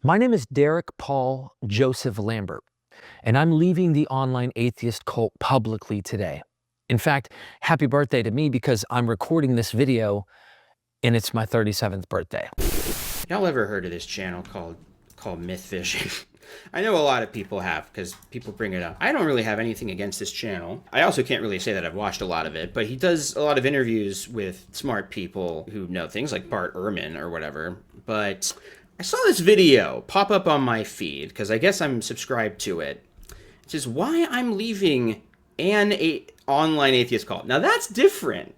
My name is Derek Paul Joseph Lambert, and I'm leaving the online atheist cult publicly today. In fact, happy birthday to me because I'm recording this video and it's my 37th birthday. Y'all ever heard of this channel called MythVision? I know a lot of people have because people bring it up. I don't really have anything against this channel. I also can't really say that I've watched a lot of it, but he does a lot of interviews with smart people who know things like Bart Ehrman or whatever. But I saw this video pop up on my feed because I guess I'm subscribed to it. It says, why I'm leaving an online atheist cult. Now that's different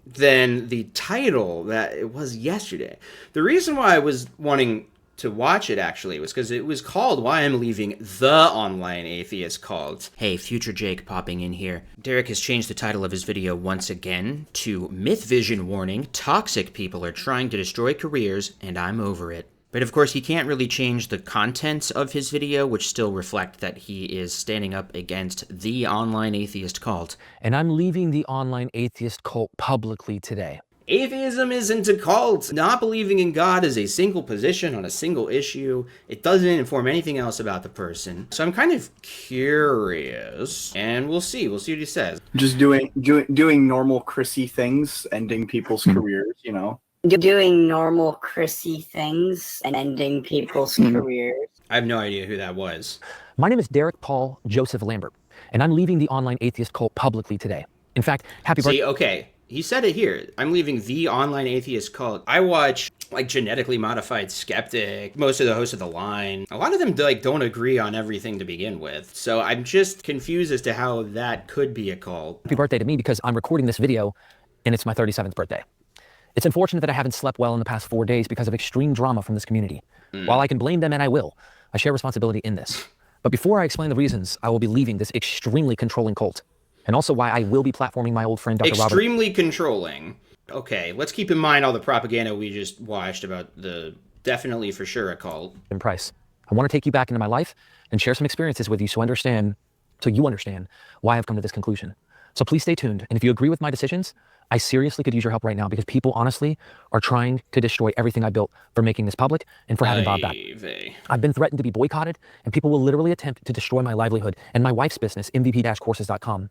than the title that it was yesterday. The reason why I was wanting to watch it actually was because it was called Why I'm Leaving the Online Atheist Cult. Hey, future Jake popping in here. Derek has changed the title of his video once again to MythVision Warning, Toxic People Are Trying to Destroy Careers and I'm Over It. But of course, he can't really change the contents of his video, which still reflect that he is standing up against the online atheist cult. And I'm leaving the online atheist cult publicly today. Atheism isn't a cult. Not believing in God is a single position on a single issue. It doesn't inform anything else about the person. So I'm kind of curious, and we'll see. We'll see what he says. Just doing normal Chrissy things, ending people's careers, you know? Doing normal Chrissy things and ending people's careers. I have no idea who that was. My name is Derek Paul Joseph Lambert, and I'm leaving the online atheist cult publicly today. In fact, happy birthday. See, okay. He said it here. I'm leaving the online atheist cult. I watch like Genetically Modified Skeptic, most of the hosts of The Line. A lot of them like don't agree on everything to begin with. So I'm just confused as to how that could be a cult. Happy birthday to me because I'm recording this video and it's my 37th birthday. It's unfortunate that I haven't slept well in the past 4 days because of extreme drama from this community. While I can blame them, and I will, I share responsibility in this. But before I explain the reasons I will be leaving this extremely controlling cult, and also why I will be platforming my old friend Dr. Robert. Extremely controlling. Okay, let's keep in mind all the propaganda we just watched about the definitely for sure a cult. And Price, I want to take you back into my life and share some experiences with you so you understand why I've come to this conclusion. So please stay tuned. And if you agree with my decisions, I seriously could use your help right now because people honestly are trying to destroy everything I built for making this public and for having Bob back. I've been threatened to be boycotted and people will literally attempt to destroy my livelihood and my wife's business, mvp-courses.com.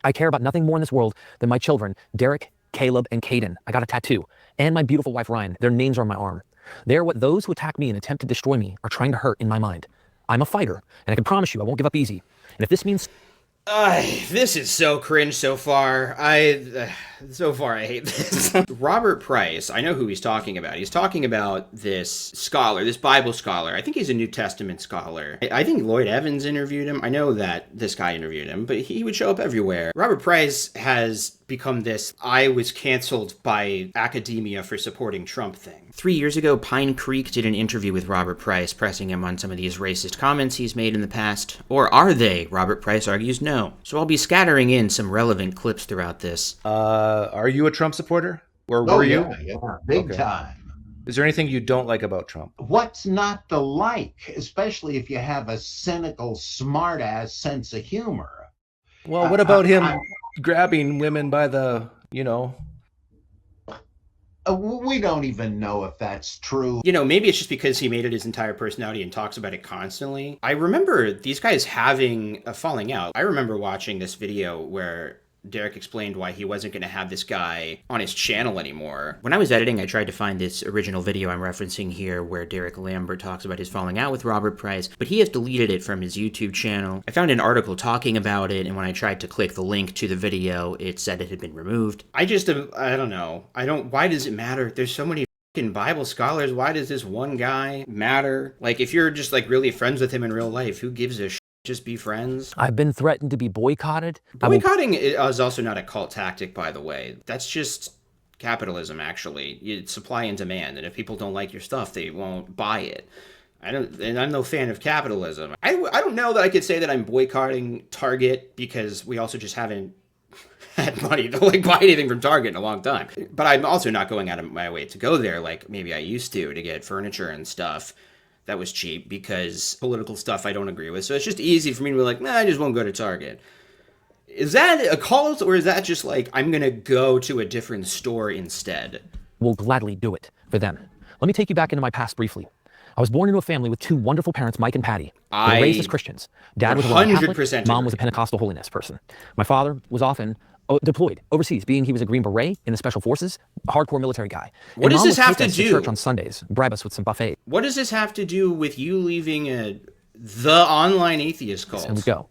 I care about nothing more in this world than my children, Derek, Caleb, and Caden. I got a tattoo. And my beautiful wife, Ryan. Their names are on my arm. They're what those who attack me and attempt to destroy me are trying to hurt in my mind. I'm a fighter, and I can promise you I won't give up easy. And if this means... This is so cringe so far. So far I hate this. Robert Price, I know who he's talking about. He's talking about this scholar, this Bible scholar. I think he's a New Testament scholar. I think Lloyd Evans interviewed him. I know that this guy interviewed him, but he would show up everywhere. Robert Price has become this I was canceled by academia for supporting Trump thing. 3 years ago, Pine Creek did an interview with Robert Price, pressing him on some of these racist comments he's made in the past. Or are they? Robert Price argues no. So I'll be scattering in some relevant clips throughout this. Are you a Trump supporter? Or were you? Yeah, big Okay. time. Is there anything you don't like about Trump? What's not to like, especially if you have a cynical, smart-ass sense of humor? Well, what about him grabbing women by the, We don't even know if that's true. You know, maybe it's just because he made it his entire personality and talks about it constantly. I remember these guys having a falling out. I remember watching this video where Derek explained why he wasn't going to have this guy on his channel anymore. When I was editing, I tried to find this original video I'm referencing here where Derek Lambert talks about his falling out with Robert Price, but he has deleted it from his YouTube channel. I found an article talking about it, and when I tried to click the link to the video, it said it had been removed. I don't know. Why does it matter? There's so many fucking Bible scholars. Why does this one guy matter? Like, if you're just like really friends with him in real life, who gives a shit? Just be friends. I've been threatened to be boycotted. Boycotting is also not a cult tactic, by the way. That's just capitalism, actually. It's supply and demand, and if people don't like your stuff, they won't buy it. I'm no fan of capitalism. I don't know that I could say that I'm boycotting Target because we also just haven't had money to like buy anything from Target in a long time. But I'm also not going out of my way to go there like maybe I used to get furniture and stuff that was cheap because political stuff I don't agree with. So it's just easy for me to be like, nah, I just won't go to Target. Is that a cult, or is that just like, I'm going to go to a different store instead? Will gladly do it for them. Let me take you back into my past briefly. I was born into a family with 2 wonderful parents, Mike and Patty. They were raised as Christians. Dad was a 100% Catholic, Mom was a Pentecostal holiness person. My father was often deployed overseas, being he was a Green Beret in the Special Forces, a hardcore military guy. What does Mom this would have take to us do? church on Sundays, bribe us with some buffet. What does this have to do with you leaving the online atheist cult? And we go.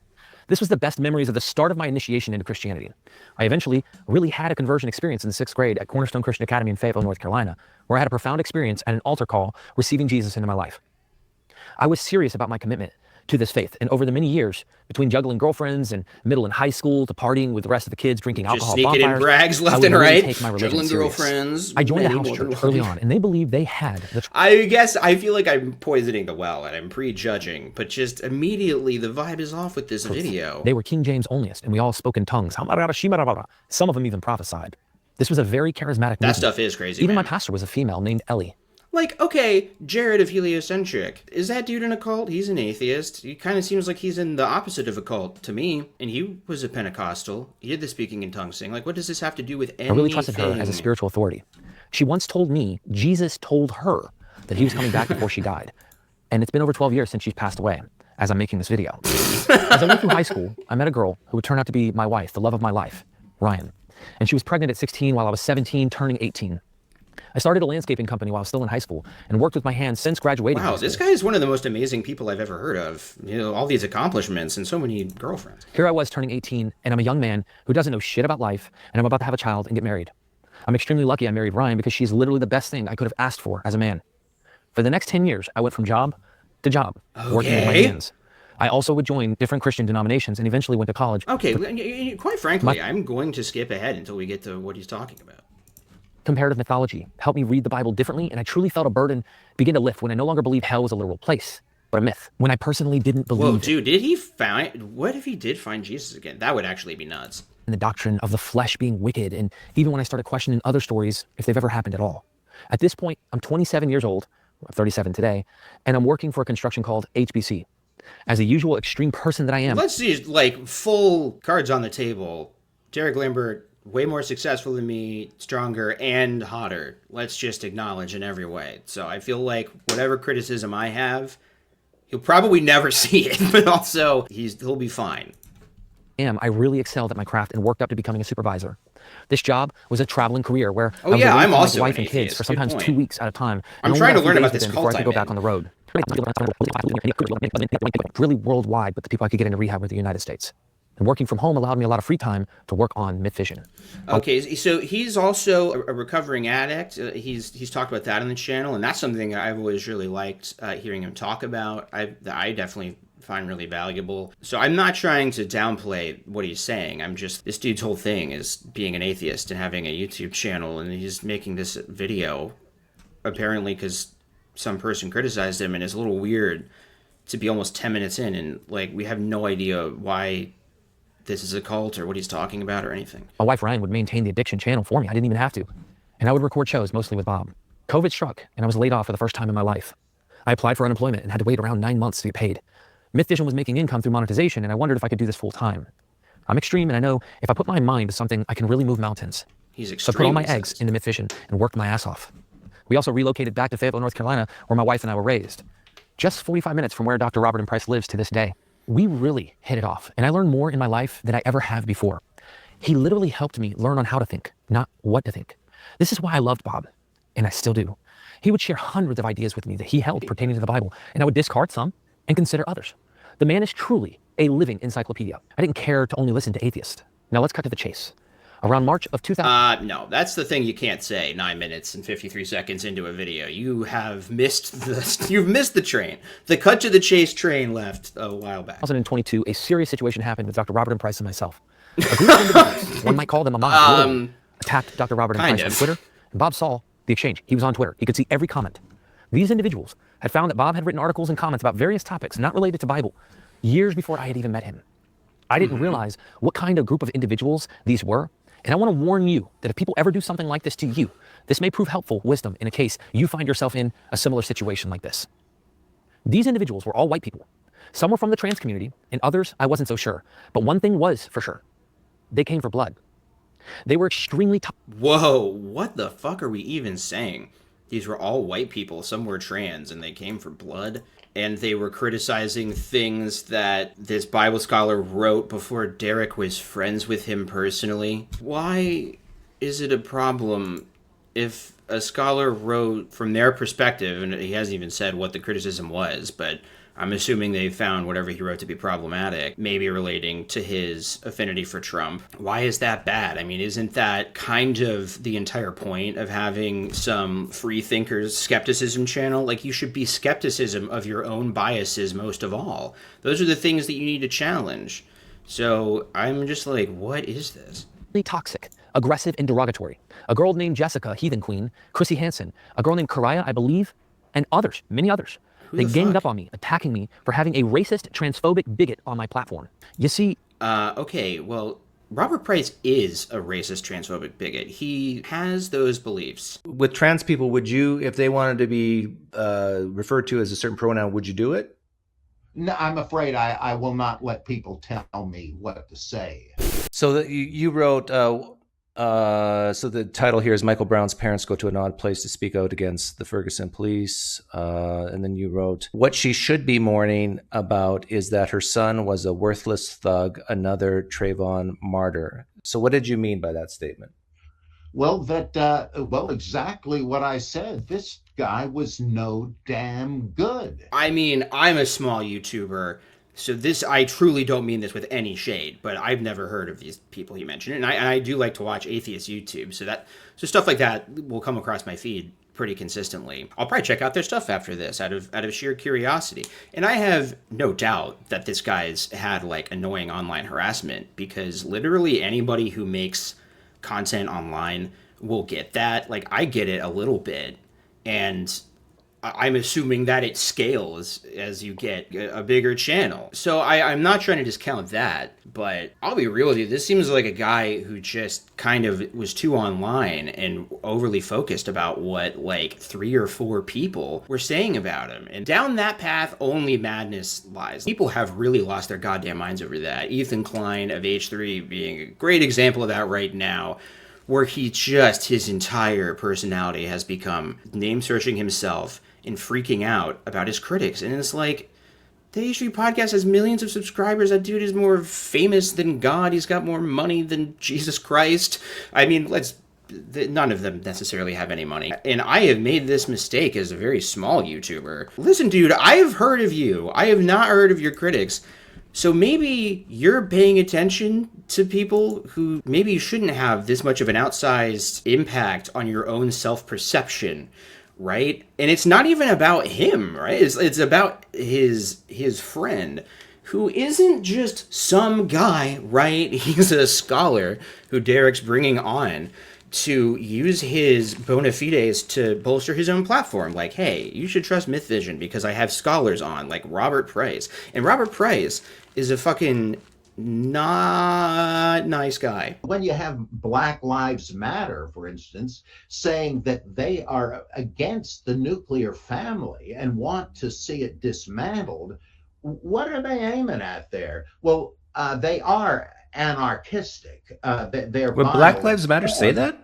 This was the best memories of the start of my initiation into Christianity. I eventually really had a conversion experience in the 6th grade at Cornerstone Christian Academy in Fayetteville, North Carolina, where I had a profound experience at an altar call receiving Jesus into my life. I was serious about my commitment to this faith, and over the many years, between juggling girlfriends and middle and high school to partying with the rest of the kids, drinking Just alcohol sneaking in bonfires, brags I left would and really right, take my religion juggling serious. girlfriends. I joined a many house more than church one. early on, and they believed they had the I guess I feel like I'm poisoning the well and I'm prejudging, but just immediately the vibe is off with this video. They were King James onlyist, and we all spoke in tongues. Some of them even prophesied. This was a very charismatic movement. That stuff is crazy, Even man. my pastor was a female named Ellie. Like, okay, Jared of Heliocentric. Is that dude in a cult? He's an atheist. He kind of seems like he's in the opposite of a cult to me. And he was a Pentecostal. He did the speaking in tongues thing. Like, what does this have to do with anything? I really trusted her as a spiritual authority. She once told me Jesus told her that he was coming back before she died. And it's been over 12 years since she's passed away, as I'm making this video. As I went through high school, I met a girl who would turn out to be my wife, the love of my life, Ryan. And she was pregnant at 16 while I was 17, turning 18. I started a landscaping company while I was still in high school and worked with my hands since graduating. Wow, this guy is one of the most amazing people I've ever heard of. You know, all these accomplishments and so many girlfriends. Here I was turning 18, and I'm a young man who doesn't know shit about life, and I'm about to have a child and get married. I'm extremely lucky I married Ryan because she's literally the best thing I could have asked for as a man. For the next 10 years, I went from job to job, working with my hands. I also would join different Christian denominations and eventually went to college. Okay, quite frankly, I'm going to skip ahead until we get to what he's talking about. Comparative mythology helped me read the Bible differently, and I truly felt a burden begin to lift when I no longer believed hell was a literal place, but a myth. When I personally didn't believe Whoa, dude, what if he did find Jesus again? That would actually be nuts. in the doctrine of the flesh being wicked, and even when I started questioning other stories, if they've ever happened at all. At this point, I'm 27 years old, I'm 37 today, and I'm working for a construction called HBC. As the usual extreme person that I am. Let's see, like, full cards on the table. Derek Lambert, way more successful than me, stronger, and hotter. Let's just acknowledge in every way. So I feel like whatever criticism I have, he'll probably never see it, but also he'll be fine. I really excelled at my craft and worked up to becoming a supervisor. This job was a traveling career where I was away I'm from my also wife an and kids atheist. for Good sometimes point. 2 weeks at a time. I'm And trying to only learn got a about few this days with them before I cult could go I'm back on the road. Really worldwide, but the people I could get into rehab with the United States. And working from home allowed me a lot of free time to work on MythVision. Okay, so he's also a recovering addict. He's talked about that on the channel, and that's something I've always really liked hearing him talk about. I definitely find really valuable. So I'm not trying to downplay what he's saying. I'm just, this dude's whole thing is being an atheist and having a YouTube channel, and he's making this video apparently because some person criticized him, and it's a little weird to be almost 10 minutes in and like we have no idea why this is a cult or what he's talking about or anything. My wife Ryan would maintain the addiction channel for me. I didn't even have to. And I would record shows mostly with Bob. COVID struck and I was laid off for the first time in my life. I applied for unemployment and had to wait around 9 months to get paid. MythVision was making income through monetization, and I wondered if I could do this full time. I'm extreme, and I know if I put my mind to something, I can really move mountains. He's So I extreme. put all my eggs into MythVision and worked my ass off. We also relocated back to Fayetteville, North Carolina, where my wife and I were raised. Just 45 minutes from where Dr. Robert and Price lives to this day. We really hit it off, and I learned more in my life than I ever have before. He literally helped me learn on how to think, not what to think. This is why I loved Bob, and I still do. He would share hundreds of ideas with me that he held pertaining to the Bible, and I would discard some and consider others. The man is truly a living encyclopedia. I didn't care to only listen to atheists. Now let's cut to the chase. Around March of 2000. No, that's the thing you can't say 9 minutes and 53 seconds into a video. You have missed you've missed the train. The cut to the chase train left a while back. 2022, a serious situation happened with Dr. Robert and Price and myself. A group of individuals, one might call them a mob, attacked Dr. Robert and kind Price of. on Twitter, and Bob saw the exchange. He was on Twitter. He could see every comment. These individuals had found that Bob had written articles and comments about various topics not related to Bible years before I had even met him. I didn't realize what kind of group of individuals these were, and I want to warn you that if people ever do something like this to you, this may prove helpful wisdom in a case you find yourself in a similar situation like this. These individuals were all white people. Some were from the trans community, and others I wasn't so sure. But one thing was for sure. They came for blood. They were extremely tough. Whoa, what the fuck are we even saying? These were all white people. Some were trans, and they came for blood. And they were criticizing things that this Bible scholar wrote before Derek was friends with him personally. Why is it a problem if a scholar wrote from their perspective, and he hasn't even said what the criticism was, but I'm assuming they found whatever he wrote to be problematic, maybe relating to his affinity for Trump. Why is that bad? I mean, isn't that kind of the entire point of having some free thinkers skepticism channel? Like, you should be skepticism of your own biases most of all. Those are the things that you need to challenge. So I'm just like, what is this? Toxic, aggressive, and derogatory. A girl named Jessica, Heathen Queen, Chrissy Hansen, a girl named Karaya, I believe, and others, many others. They ganged up on me, attacking me for having a racist, transphobic bigot on my platform. You see... Okay, well, Robert Price is a racist, transphobic bigot. He has those beliefs. With trans people, would you, if they wanted to be referred to as a certain pronoun, would you do it? No, I'm afraid I will not let people tell me what to say. So you wrote, so the title here is Michael Brown's parents go to an odd place to speak out against the Ferguson police. And then you wrote, what she should be mourning about is that her son was a worthless thug, another Trayvon martyr. So what did you mean by that statement? Well, exactly what I said. This guy was no damn good. I mean, I'm a small YouTuber, so this, I truly don't mean this with any shade, but I've never heard of these people he mentioned, and I do like to watch atheist YouTube, so stuff like that will come across my feed pretty consistently. I'll probably check out their stuff after this out of sheer curiosity. And I have no doubt that this guy's had like annoying online harassment, because literally anybody who makes content online will get that. Like, I get it a little bit, and I'm assuming that it scales as you get a bigger channel. So I'm not trying to discount that, but I'll be real with you. This seems like a guy who just kind of was too online and overly focused about what like 3 or 4 people were saying about him. And down that path, only madness lies. People have really lost their goddamn minds over that. Ethan Klein of H3 being a great example of that right now, where his entire personality has become name searching himself and freaking out about his critics. And it's like, the H3 podcast has millions of subscribers. That dude is more famous than God. He's got more money than Jesus Christ. I mean, none of them necessarily have any money. And I have made this mistake as a very small YouTuber. Listen, dude, I have heard of you. I have not heard of your critics. So maybe you're paying attention to people who maybe shouldn't have this much of an outsized impact on your own self-perception, right? And it's not even about him, right? It's about his friend, who isn't just some guy, right? He's a scholar who Derek's bringing on to use his bona fides to bolster his own platform. Like, hey, you should trust MythVision because I have scholars on, like Robert Price. And Robert Price is a fucking not nice guy. When you have Black Lives Matter, for instance, saying that they are against the nuclear family and want to see it dismantled, what are they aiming at there? Well, they are anarchistic. They're Would Black Lives Matter say that?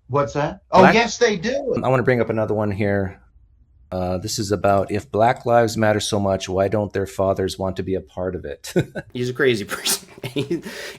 What's that? Oh, yes, they do. I want to bring up another one here. This is about, if Black Lives matter so much, why don't their fathers want to be a part of it? He's a crazy person.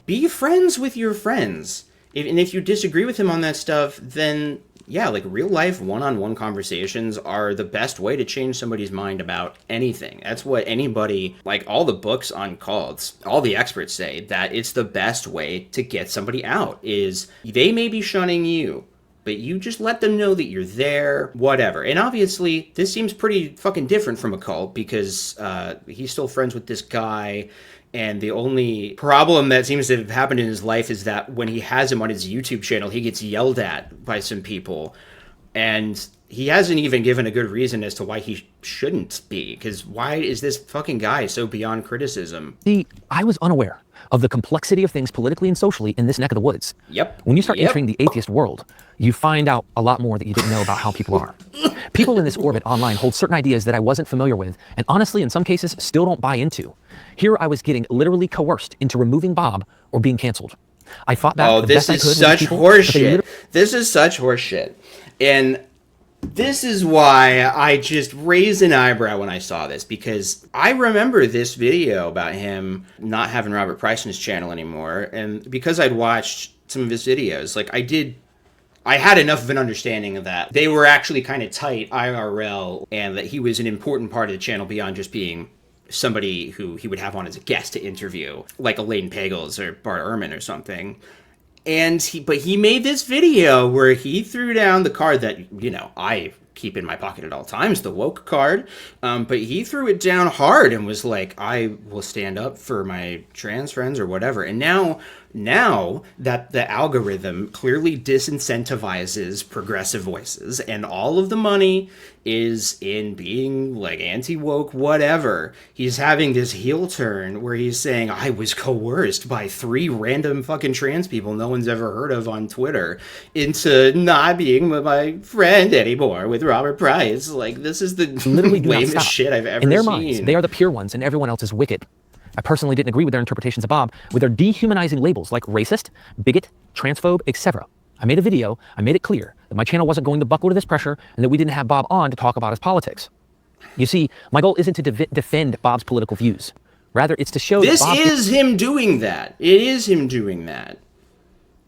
Be friends with your friends. And if you disagree with him on that stuff, then yeah, like real life one-on-one conversations are the best way to change somebody's mind about anything. That's what anybody, like all the books on cults, all the experts say, that it's the best way to get somebody out, is they may be shunning you, but you just let them know that you're there, whatever. And obviously, this seems pretty fucking different from a cult, because he's still friends with this guy, and the only problem that seems to have happened in his life is that when he has him on his YouTube channel, he gets yelled at by some people. And he hasn't even given a good reason as to why he shouldn't be, because why is this fucking guy so beyond criticism? See, I was unaware of the complexity of things politically and socially in this neck of the woods. Yep. When you start entering the atheist world, you find out a lot more that you didn't know about how people are. People in this orbit online hold certain ideas that I wasn't familiar with, and honestly, in some cases, still don't buy into. Here I was getting literally coerced into removing Bob or being canceled. I fought back the best I could. This is such horseshit. And This is why I just raised an eyebrow when I saw this, because I remember this video about him not having Robert Price on his channel anymore, and because I'd watched some of his videos, like I had enough of an understanding of that they were actually kind of tight IRL, and that he was an important part of the channel beyond just being somebody who he would have on as a guest to interview, like Elaine Pagels or Bart Ehrman or something. But he made this video where he threw down the card that, I keep in my pocket at all times, the woke card. But he threw it down hard and was like, I will stand up for my trans friends or whatever. And now that the algorithm clearly disincentivizes progressive voices and all of the money is in being like anti-woke whatever, he's having this heel turn where he's saying, I was coerced by 3 random fucking trans people no one's ever heard of on Twitter into not being my friend anymore with Robert Price. Like, this is the Literally lamest shit I've ever In their seen. minds, they are the pure ones and everyone else is wicked. I personally didn't agree with their interpretations of Bob, with their dehumanizing labels like racist, bigot, transphobe, etc. I made a video, I made it clear that my channel wasn't going to buckle to this pressure and that we didn't have Bob on to talk about his politics. You see, my goal isn't to defend Bob's political views. Rather, it's to show This that Bob is him doing that. It is him doing that.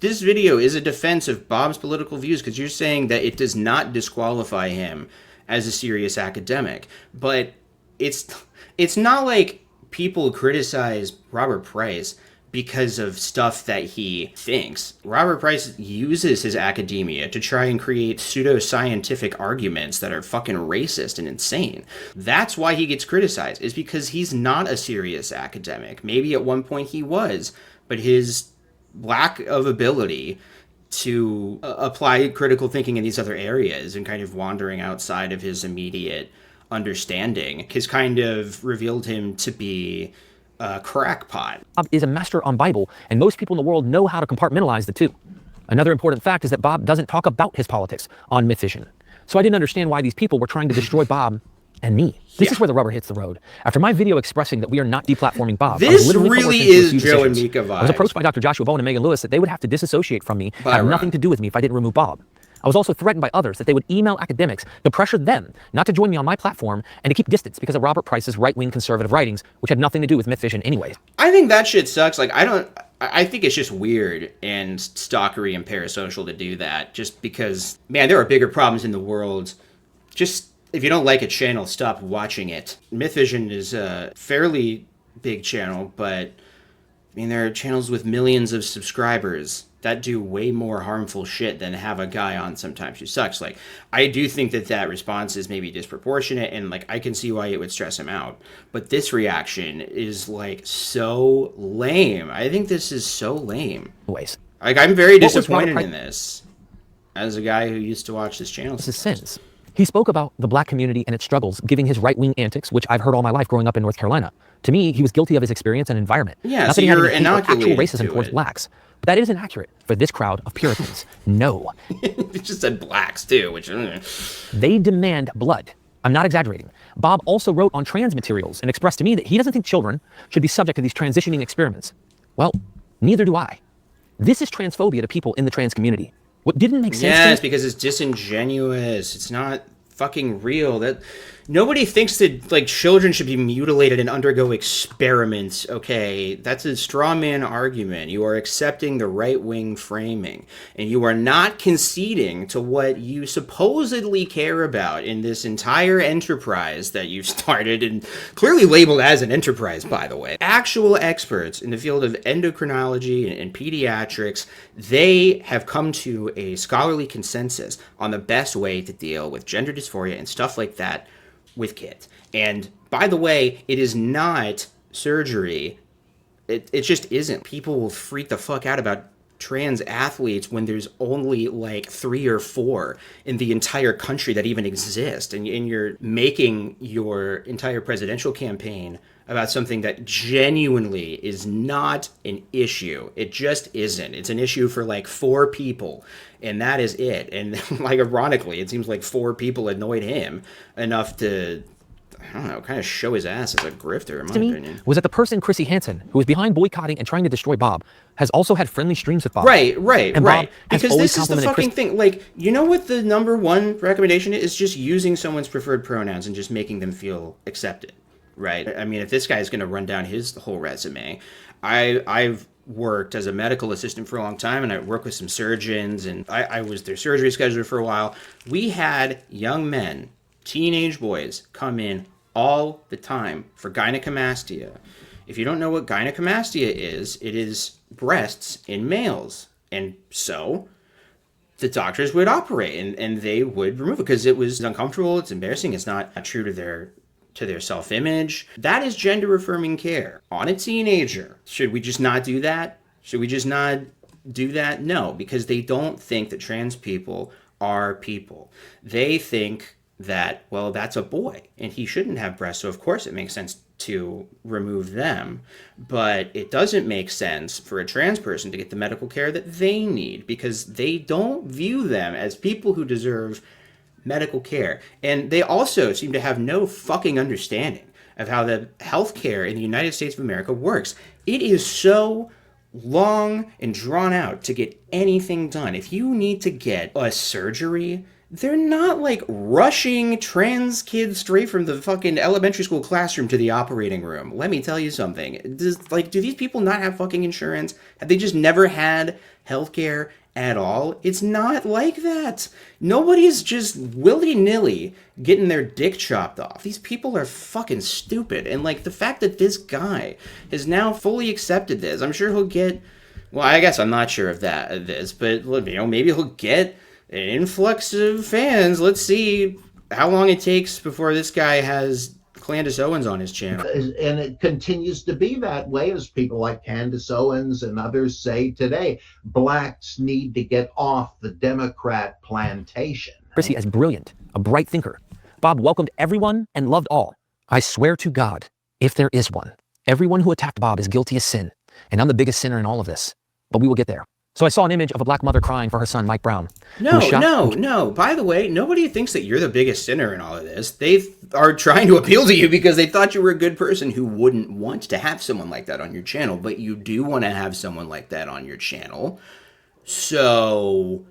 This video is a defense of Bob's political views, because you're saying that it does not disqualify him as a serious academic. But it's not like people criticize Robert Price because of stuff that he thinks. Robert Price uses his academia to try and create pseudo-scientific arguments that are fucking racist and insane. That's why he gets criticized, is because he's not a serious academic. Maybe at one point he was, but his lack of ability to apply critical thinking in these other areas and kind of wandering outside of his immediate understanding has kind of revealed him to be a crackpot. Bob is a master on Bible, and most people in the world know how to compartmentalize the two. Another important fact is that Bob doesn't talk about his politics on MythVision. So I didn't understand why these people were trying to destroy Bob and me. This is where the rubber hits the road. After my video expressing that we are not deplatforming Bob, this really is Joe and Mika vibes. I was approached by Dr. Joshua Bowen and Megan Lewis that they would have to disassociate from me, have nothing to do with me if I didn't remove Bob. I was also threatened by others that they would email academics to pressure them not to join me on my platform and to keep distance because of Robert Price's right-wing conservative writings, which had nothing to do with MythVision anyways. I think that shit sucks. Like, I think it's just weird and stalkery and parasocial to do that, just because, man, there are bigger problems in the world. Just, if you don't like a channel, stop watching it. MythVision is a fairly big channel, but, I mean, there are channels with millions of subscribers that do way more harmful shit than have a guy on sometimes who sucks. Like, I do think that response is maybe disproportionate, and like I can see why it would stress him out. But this reaction is like so lame. I think this is so lame. Anyways. Like, I'm very disappointed in this as a guy who used to watch this channel. His sins. He spoke about the black community and its struggles, giving his right-wing antics, which I've heard all my life growing up in North Carolina. To me, he was guilty of his experience and environment. Yeah, Not so that he had you're any hate or actual inoculated racism to towards it. blacks. But that isn't accurate for this crowd of Puritans. No. It just said blacks too, which They demand blood. I'm not exaggerating. Bob also wrote on trans materials and expressed to me that he doesn't think children should be subject to these transitioning experiments. Well, neither do I. This is transphobia to people in the trans community. What didn't make sense to Yes, me, because it's disingenuous. It's not fucking real. That nobody thinks that like children should be mutilated and undergo experiments. Okay, that's a straw man argument. You are accepting the right-wing framing, and you are not conceding to what you supposedly care about in this entire enterprise that you've started and clearly labeled as an enterprise, by the way. Actual experts in the field of endocrinology and pediatrics, they have come to a scholarly consensus on the best way to deal with gender dysphoria and stuff like that with kids. And by the way, it is not surgery. It just isn't. People will freak the fuck out about trans athletes when there's only like 3 or 4 in the entire country that even exist. And you're making your entire presidential campaign about something that genuinely is not an issue. It just isn't. It's an issue for like 4 people, and that is it. And like, ironically, it seems like 4 people annoyed him enough to, I don't know, kind of show his ass as a grifter, in my to me opinion. was that the person, Chrissy Hansen, who was behind boycotting and trying to destroy Bob, has also had friendly streams with Bob. Right. And Bob has Because always this is the complimented fucking thing. Like, you know what the number one recommendation is? Just using someone's preferred pronouns and just making them feel accepted. Right? I mean, if this guy's going to run down his whole resume, I've worked as a medical assistant for a long time, and I worked with some surgeons, and I was their surgery scheduler for a while. We had young men, teenage boys, come in all the time for gynecomastia. If you don't know what gynecomastia is, it is breasts in males. And so the doctors would operate and they would remove it because it was uncomfortable, it's embarrassing, it's not true to their self-image. That is gender-affirming care on a teenager. Should we just not do that? Should we just not do that? No, because they don't think that trans people are people. They think that, well, that's a boy and he shouldn't have breasts, so of course it makes sense to remove them. But it doesn't make sense for a trans person to get the medical care that they need because they don't view them as people who deserve medical care. And they also seem to have no fucking understanding of how the healthcare in the United States of America works. It is so long and drawn out to get anything done. If you need to get a surgery, they're not like rushing trans kids straight from the fucking elementary school classroom to the operating room. Let me tell you something. Do these people not have fucking insurance? Have they just never had healthcare at all? It's not like that. Nobody's just willy-nilly getting their dick chopped off. These people are fucking stupid. And like the fact that this guy has now fully accepted this, I'm sure he'll get, well, I guess I'm not sure of this, but you know, maybe he'll get an influx of fans. Let's see how long it takes before this guy has Candace Owens on his channel. And it continues to be that way, as people like Candace Owens and others say today. Blacks need to get off the Democrat plantation. Chrissy as brilliant, a bright thinker. Bob welcomed everyone and loved all. I swear to God, if there is one, everyone who attacked Bob is guilty of sin, and I'm the biggest sinner in all of this. But we will get there. So I saw an image of a black mother crying for her son, Mike Brown. No. By the way, nobody thinks that you're the biggest sinner in all of this. They are trying to appeal to you because they thought you were a good person who wouldn't want to have someone like that on your channel. But you do want to have someone like that on your channel. So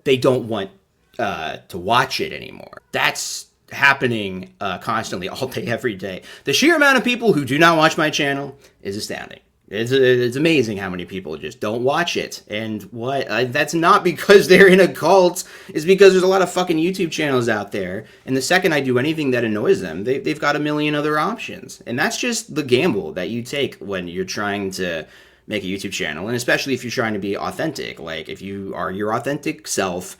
they don't want to watch it anymore. That's happening constantly, all day, every day. The sheer amount of people who do not watch my channel is astounding. It's amazing how many people just don't watch it. And that's not because they're in a cult. It's because there's a lot of fucking YouTube channels out there. And the second I do anything that annoys them, they've got a million other options. And that's just the gamble that you take when you're trying to make a YouTube channel. And especially if you're trying to be authentic. Like if you are your authentic self,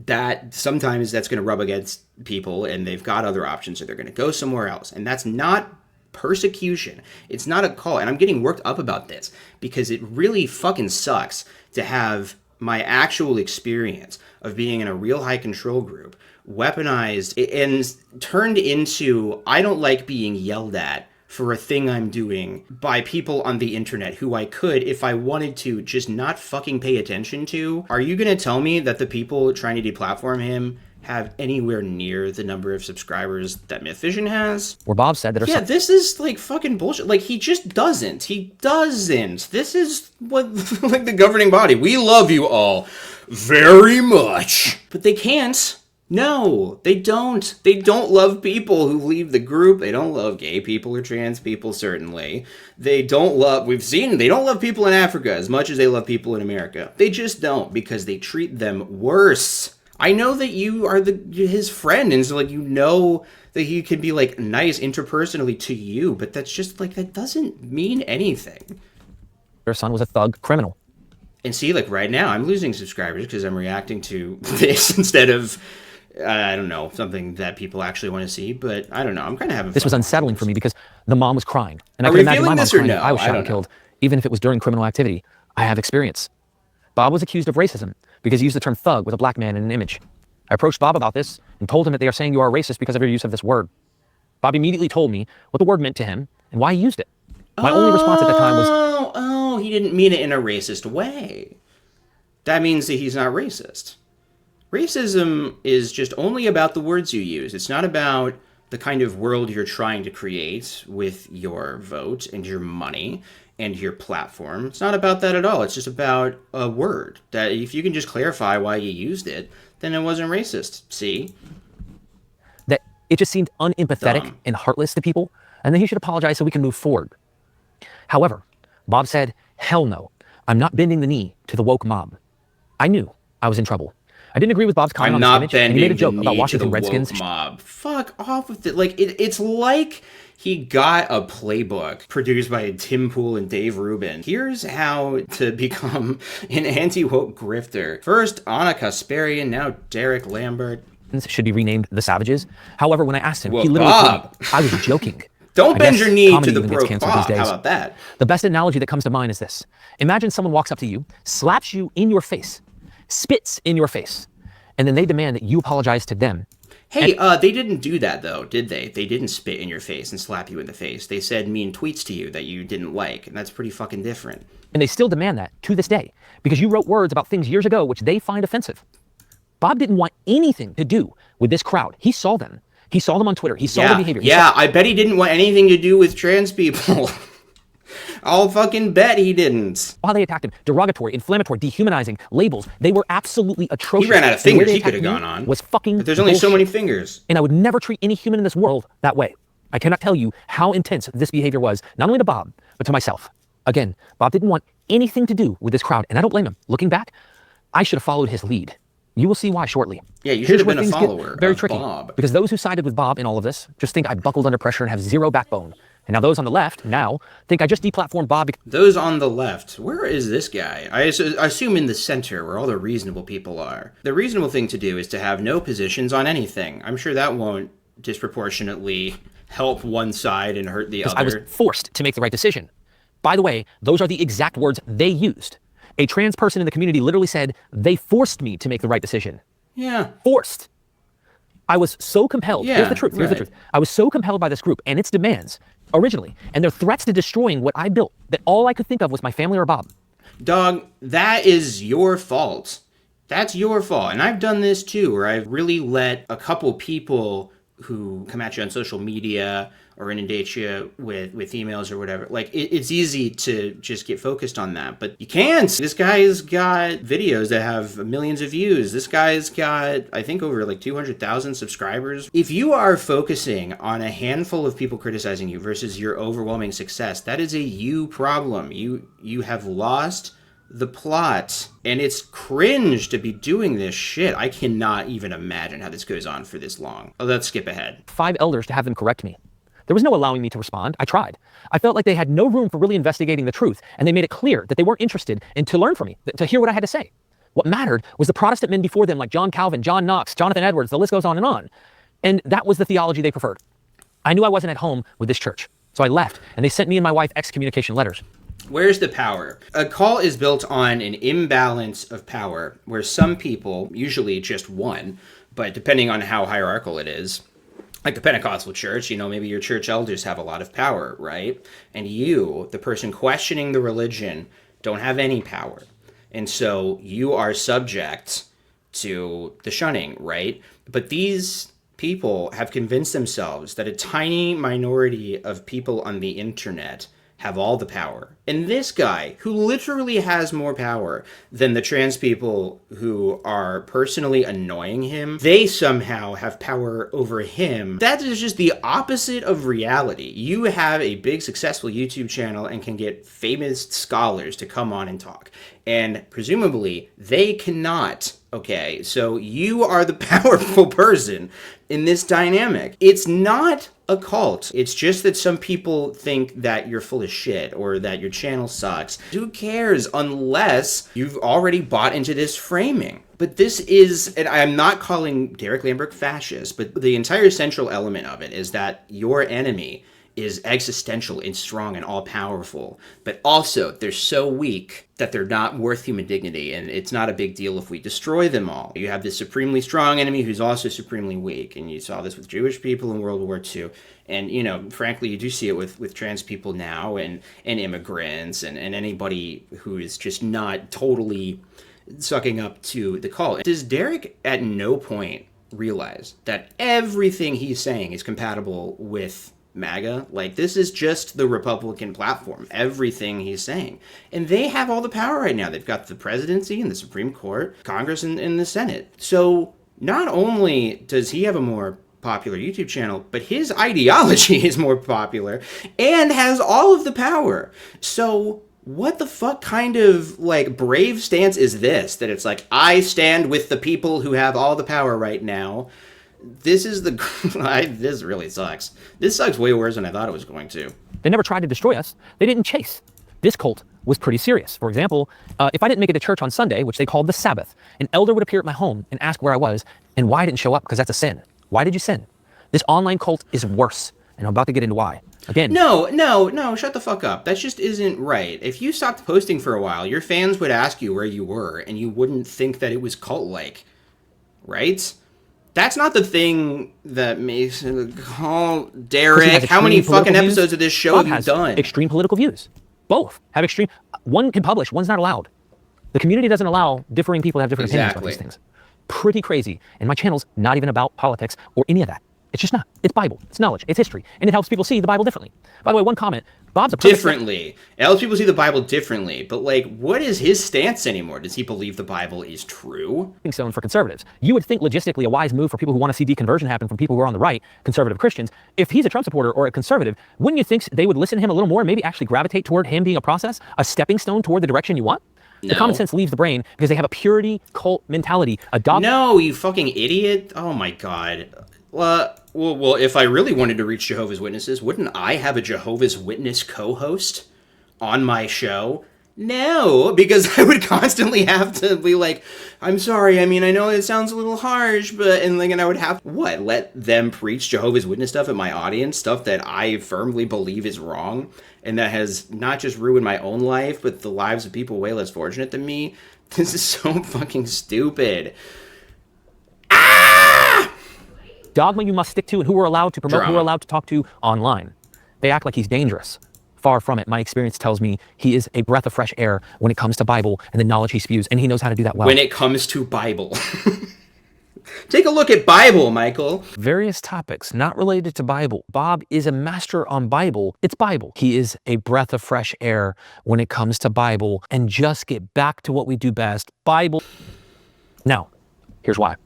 that sometimes that's going to rub against people and they've got other options, so they're going to go somewhere else. And that's not persecution. It's not a call. And I'm getting worked up about this because it really fucking sucks to have my actual experience of being in a real high control group weaponized and turned into, I don't like being yelled at for a thing I'm doing by people on the internet who I could, if I wanted to, just not fucking pay attention to. Are you going to tell me that the people trying to deplatform him have anywhere near the number of subscribers that MythVision has? Where Bob said that... Yeah, this is like fucking bullshit. Like, he just doesn't. He doesn't. This is what, like, the governing body. We love you all very much. But they can't. No, they don't. They don't love people who leave the group. They don't love gay people or trans people, certainly. They don't love, they don't love people in Africa as much as they love people in America. They just don't, because they treat them worse. I know that you are his friend, and so, like, you know that he can be, like, nice interpersonally to you, but that's just, like, that doesn't mean anything. Their son was a thug criminal. And see, like, right now, I'm losing subscribers because I'm reacting to this instead of, I don't know, something that people actually want to see, but I don't know. I'm kind of having fun. This was unsettling for me because the mom was crying. And I could could imagine my mom this or crying no? if I was shot and killed, even if it was during criminal activity. I have experience. Bob was accused of racism because he used the term thug with a black man in an image. I approached Bob about this and told him that they are saying you are racist because of your use of this word. Bob immediately told me what the word meant to him and why he used it. My only response at that time was... Oh, he didn't mean it in a racist way. That means that he's not racist. Racism is just only about the words you use. It's not about the kind of world you're trying to create with your vote and your money and your platform. It's not about that at all. It's just about a word that if you can just clarify why you used it, then it wasn't racist. See? That it just seemed unempathetic Dumb. and heartless to people, and then he should apologize so we can move forward. However, Bob said, hell no, I'm not bending the knee to the woke mob. I knew I was in trouble. I didn't agree with Bob's comment I'm on not his image, and he bending made a joke the about knee to Washington the Redskins. woke mob. Fuck off with it. Like, it's like he got a playbook produced by Tim Pool and Dave Rubin. Here's how to become an anti-woke grifter. First, Anna Kasparian, now Derek Lambert. Should be renamed the Savages. However, when I asked him, Well, he literally Bob. told me I was joking. Don't I bend guess your knee to comedy the even gets broke canceled Bob. these How days. about that? The best analogy that comes to mind is this. Imagine someone walks up to you, slaps you in your face, spits in your face, and then they demand that you apologize to them. Hey, they didn't do that, though, did they? They didn't spit in your face and slap you in the face. They said mean tweets to you that you didn't like, and that's pretty fucking different. And they still demand that to this day because you wrote words about things years ago which they find offensive. Bob didn't want anything to do with this crowd. He saw them. He saw them on Twitter. He saw their behavior. Yeah, I bet he didn't want anything to do with trans people. I'll fucking bet he didn't. How they attacked him, derogatory, inflammatory, dehumanizing, labels. They were absolutely atrocious. He ran out of And where fingers they he could have attacked me gone on. Was fucking But there's only so bullshit. many fingers. And I would never treat any human in this world that way. I cannot tell you how intense this behavior was, not only to Bob, but to myself. Again, Bob didn't want anything to do with this crowd, and I don't blame him. Looking back, I should have followed his lead. You will see why shortly. Yeah, you Here's should have where been a things get follower very of tricky, Bob. because those who sided with Bob in all of this just think I buckled under pressure and have zero backbone. And now those on the left now think I just deplatformed Bob because Those on the left, where is this guy? I assume in the center, where all the reasonable people are. The reasonable thing to do is to have no positions on anything. I'm sure that won't disproportionately help one side and hurt the other. I was forced to make the right decision. By the way, those are the exact words they used. A trans person in the community literally said, they forced me to make the right decision. Yeah. Forced. I was so compelled. Yeah, Here's the truth. Here's the right. truth. I was so compelled by this group and its demands originally, and their threats to destroying what I built, that all I could think of was my family or Bob. Dog, that is your fault. That's your fault. And I've done this too, where I've really let a couple people who come at you on social media or inundate you with emails or whatever. Like, it's easy to just get focused on that, but you can't. This guy's got videos that have millions of views. This guy's got, I think, over like 200,000 subscribers. If you are focusing on a handful of people criticizing you versus your overwhelming success, that is a you problem. You have lost the plot, and it's cringe to be doing this shit. I cannot even imagine how this goes on for this long. Oh, let's skip ahead. 5 elders to have them correct me. There was no allowing me to respond. I tried. I felt like they had no room for really investigating the truth, and they made it clear that they weren't interested in to learn from me, to hear what I had to say. What mattered was the Protestant men before them, like John Calvin, John Knox, Jonathan Edwards, the list goes on. And that was the theology they preferred. I knew I wasn't at home with this church, so I left, and they sent me and my wife excommunication letters. Where's the power? A cult is built on an imbalance of power, where some people, usually just one, but depending on how hierarchical it is, like the Pentecostal church, maybe your church elders have a lot of power, right? And you, the person questioning the religion, don't have any power. And so you are subject to the shunning, right? But these people have convinced themselves that a tiny minority of people on the internet have all the power. And this guy, who literally has more power than the trans people who are personally annoying him, they somehow have power over him. That is just the opposite of reality. You have a big, successful YouTube channel and can get famous scholars to come on and talk. And presumably, they cannot. Okay, so you are the powerful person in this dynamic. It's not a cult. It's just that some people think that you're full of shit or that your channel sucks. Who cares unless you've already bought into this framing? But this is, and I'm not calling Derek Lambert fascist, but the entire central element of it is that your enemy is existential and strong and all-powerful, but also they're so weak that they're not worth human dignity, and it's not a big deal if we destroy them all. You have this supremely strong enemy who's also supremely weak, and you saw this with Jewish people in World War II, and frankly, you do see it with trans people now, and immigrants, and anybody who is just not totally sucking up to the cult. Does Derek at no point realize that everything he's saying is compatible with MAGA. Like, this is just the Republican platform, everything he's saying. And they have all the power right now. They've got the presidency and the Supreme Court, Congress, and the Senate. So not only does he have a more popular YouTube channel, but his ideology is more popular and has all of the power. So what the fuck kind of, like, brave stance is this? That it's like, I stand with the people who have all the power right now. This is the... this really sucks. This sucks way worse than I thought it was going to. They never tried to destroy us. They didn't chase. This cult was pretty serious. For example, if I didn't make it to church on Sunday, which they called the Sabbath, an elder would appear at my home and ask where I was and why I didn't show up, because that's a sin. Why did you sin? This online cult is worse, and I'm about to get into why. Again. No, shut the fuck up. That just isn't right. If you stopped posting for a while, your fans would ask you where you were, and you wouldn't think that it was cult-like. Right? That's not the thing that makes it cult. Derek, how many fucking episodes of this show have you done? Extreme political views. Both have extreme. One can publish, one's not allowed. The community doesn't allow differing people to have different opinions about these things. Pretty crazy. And my channel's not even about politics or any of that. It's just not. It's Bible. It's knowledge. It's history. And it helps people see the Bible differently. By the way, one comment. Bob's a differently. It helps people see the Bible differently. But, like, what is his stance anymore? Does he believe the Bible is true? Stone for conservatives. You would think logistically a wise move for people who want to see deconversion happen from people who are on the right, conservative Christians. If he's a Trump supporter or a conservative, wouldn't you think they would listen to him a little more and maybe actually gravitate toward him being a process, a stepping stone toward the direction you want? No. The common sense leaves the brain because they have a purity cult mentality. A dog. No, you fucking idiot. Oh, my God. Well, if I really wanted to reach Jehovah's Witnesses, wouldn't I have a Jehovah's Witness co-host on my show? No, because I would constantly have to be like, I'm sorry, I mean, I know it sounds a little harsh, but, and I would have, let them preach Jehovah's Witness stuff at my audience, stuff that I firmly believe is wrong, and that has not just ruined my own life, but the lives of people way less fortunate than me. This is so fucking stupid. Dogma you must stick to, and who we're allowed to promote, who we're allowed to talk to online. They act like he's dangerous. Far from it. My experience tells me he is a breath of fresh air when it comes to Bible and the knowledge he spews, and he knows how to do that well. When it comes to Bible. Take a look at Bible, Michael. Various topics not related to Bible. Bob is a master on Bible. It's Bible. He is a breath of fresh air when it comes to Bible, and just get back to what we do best, Bible. Now, here's why.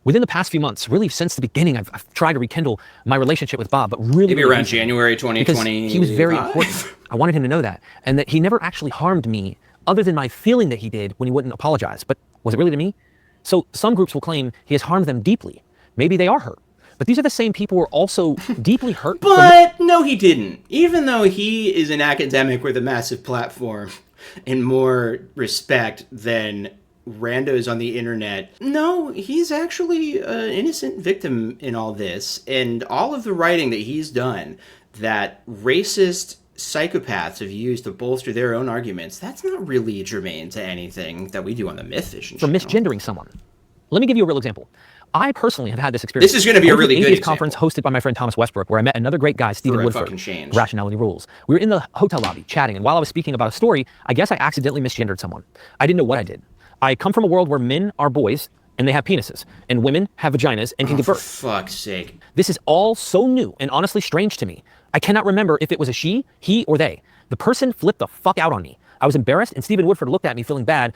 Within the past few months, really since the beginning, I've tried to rekindle my relationship with Bob, but really... Maybe around January 2020. Because he was very important. I wanted him to know that. And that he never actually harmed me, other than my feeling that he did when he wouldn't apologize. But was it really to me? So some groups will claim he has harmed them deeply. Maybe they are hurt. But these are the same people who are also deeply hurt. But no, he didn't. Even though he is an academic with a massive platform and more respect than randos on the internet. No, he's actually an innocent victim in all this, and all of the writing that he's done that racist psychopaths have used to bolster their own arguments, that's not really germane to anything that we do on the MythVision for channel. Misgendering someone. Let me give you a real example. I personally have had this experience. This is going to be a really good example. Conference hosted by my friend Thomas Westbrook, where I met another great guy, Stephen Woodford. Rationality Rules. We were in the hotel lobby chatting, and while I was speaking about a story, I guess I accidentally misgendered someone. I didn't know what I did. I come from a world where men are boys and they have penises, and women have vaginas and can give birth. For fuck's sake. This is all so new and honestly strange to me. I cannot remember if it was a she, he, or they. The person flipped the fuck out on me. I was embarrassed, and Stephen Woodford looked at me feeling bad.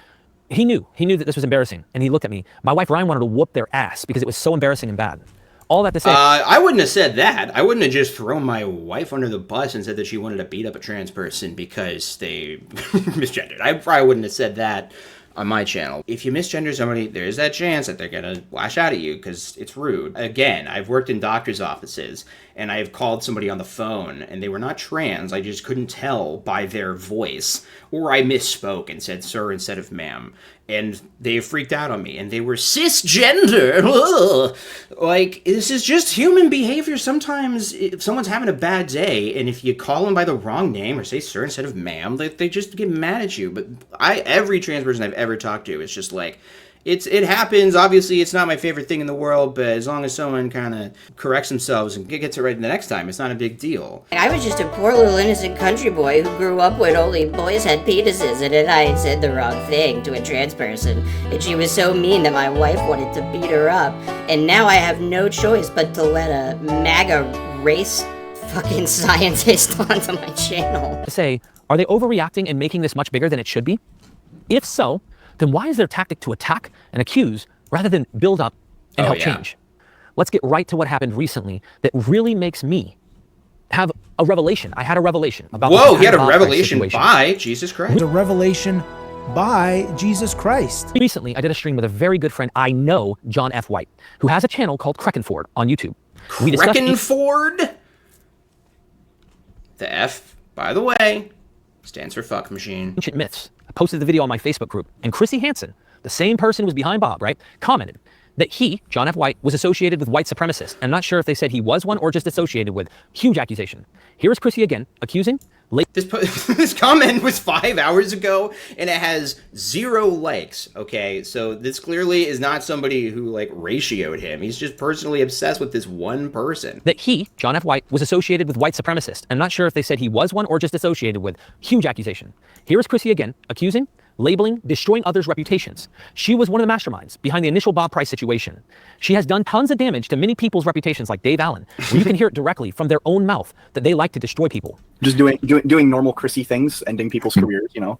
He knew that this was embarrassing, and he looked at me. My wife Ryan wanted to whoop their ass because it was so embarrassing and bad. All that to say, I wouldn't have said that. I wouldn't have just thrown my wife under the bus and said that she wanted to beat up a trans person because they misgendered. I probably wouldn't have said that on my channel. If you misgender somebody, there's that chance that they're gonna lash out at you because it's rude. Again, I've worked in doctor's offices and I've called somebody on the phone and they were not trans. I just couldn't tell by their voice, or I misspoke and said sir instead of ma'am. And they freaked out on me, and they were cisgender. Ugh. Like, this is just human behavior. Sometimes if someone's having a bad day, and if you call them by the wrong name or say sir instead of ma'am, they just get mad at you. But every trans person I've ever talked to is just like, It happens. Obviously, it's not my favorite thing in the world, but as long as someone kind of corrects themselves and gets it right the next time, it's not a big deal. I was just a poor little innocent country boy who grew up when only boys had penises, and then I said the wrong thing to a trans person, and she was so mean that my wife wanted to beat her up, and now I have no choice but to let a MAGA race fucking scientist onto my channel. Say, are they overreacting and making this much bigger than it should be? If so, then why is their tactic to attack and accuse rather than build up and help change? Let's get right to what happened recently that really makes me have a revelation. I had a revelation about Whoa, he had a revelation by Jesus Christ. A revelation by Jesus Christ. Recently, I did a stream with a very good friend I know, John F. White, who has a channel called Creckenford on YouTube. Creckenford? The F, by the way, stands for fuck machine. Ancient myths. I posted the video on my Facebook group, and Chrissy Hansen, the same person who was behind Bob, right, commented that he, John F. White, was associated with white supremacists. I'm not sure if they said he was one or just associated with. Huge accusation. Here's Chrissy again, accusing. This comment was 5 hours ago, and it has 0 likes, okay? So this clearly is not somebody who, like, ratioed him. He's just personally obsessed with this one person. That he, John F. White, was associated with white supremacists. I'm not sure if they said he was one or just associated with. Huge accusation. Here is Chrissy again, accusing, labeling, destroying others' reputations. She was one of the masterminds behind the initial Bob Price situation. She has done tons of damage to many people's reputations, like Dave Allen, where you can hear it directly from their own mouth that they like to destroy people. Just doing normal Chrissy things, ending people's careers, you know?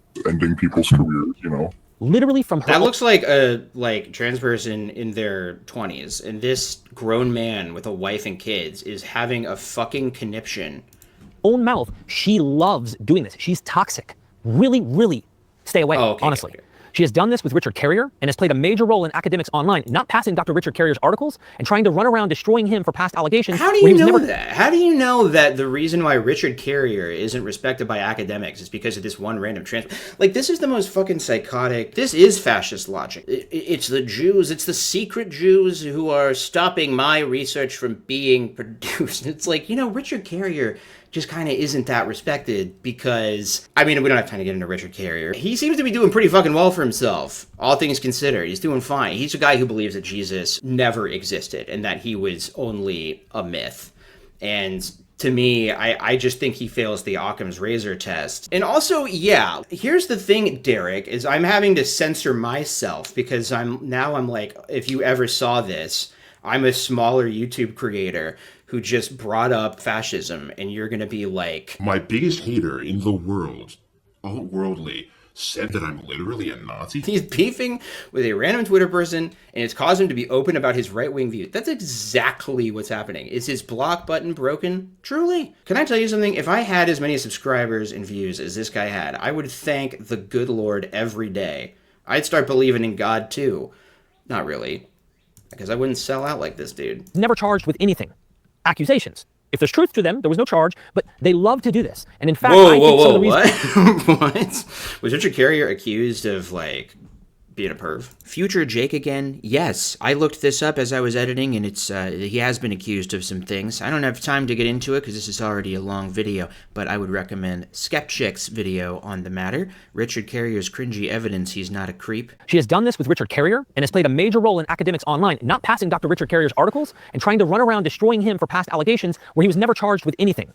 Literally from her. That looks like a trans person in their 20s, and this grown man with a wife and kids is having a fucking conniption. Own mouth. She loves doing this. She's toxic. Really, really stay away, honestly. Okay. She has done this with Richard Carrier and has played a major role in academics online, not passing Dr. Richard Carrier's articles and trying to run around destroying him for past allegations. How do you know that? How do you know that the reason why Richard Carrier isn't respected by academics is because of this one random trans? Like, this is the most fucking psychotic. This is fascist logic. It's the Jews. It's the secret Jews who are stopping my research from being produced. It's like, you know, Richard Carrier just kind of isn't that respected because, I mean, we don't have time to get into Richard Carrier. He seems to be doing pretty fucking well for himself, all things considered. He's doing fine. He's a guy who believes that Jesus never existed and that he was only a myth. And to me, I just think he fails the Occam's razor test. And also, yeah, here's the thing, Derek, is I'm having to censor myself because I'm like, if you ever saw this, I'm a smaller YouTube creator who just brought up fascism, and you're gonna be like, my biggest hater in the world, alt-worldly, said that I'm literally a Nazi? He's beefing with a random Twitter person, and it's caused him to be open about his right-wing views. That's exactly what's happening. Is his block button broken? Truly? Can I tell you something? If I had as many subscribers and views as this guy had, I would thank the good Lord every day. I'd start believing in God, too. Not really, because I wouldn't sell out like this dude. Never charged with anything. Accusations. If there's truth to them, there was no charge, but they love to do this. And in fact, I think some of the reasons... What? Was Richard Carrier accused of, like, being a perv? Future Jake again? Yes. I looked this up as I was editing, and it's he has been accused of some things. I don't have time to get into it because this is already a long video, but I would recommend Skepchik's video on the matter. Richard Carrier's cringy evidence he's not a creep. She has done this with Richard Carrier and has played a major role in academics online, not passing Dr. Richard Carrier's articles and trying to run around destroying him for past allegations where he was never charged with anything.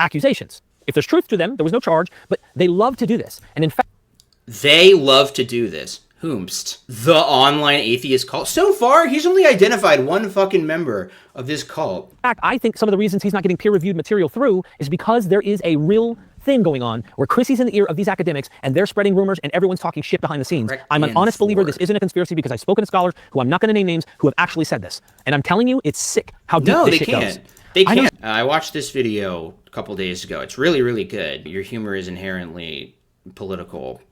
Accusations. If there's truth to them, there was no charge, but they love to do this. And in fact... They love to do this. Whomst? The online atheist cult. So far, he's only identified one fucking member of this cult. In fact, I think some of the reasons he's not getting peer-reviewed material through is because there is a real thing going on where Chrissy's in the ear of these academics and they're spreading rumors and everyone's talking shit behind the scenes. I'm an honest believer this isn't a conspiracy because I've spoken to scholars who I'm not going to name names who have actually said this. And I'm telling you, it's sick how deep this shit goes. They can't. I watched this video a couple days ago. It's really, really good. Your humor is inherently political.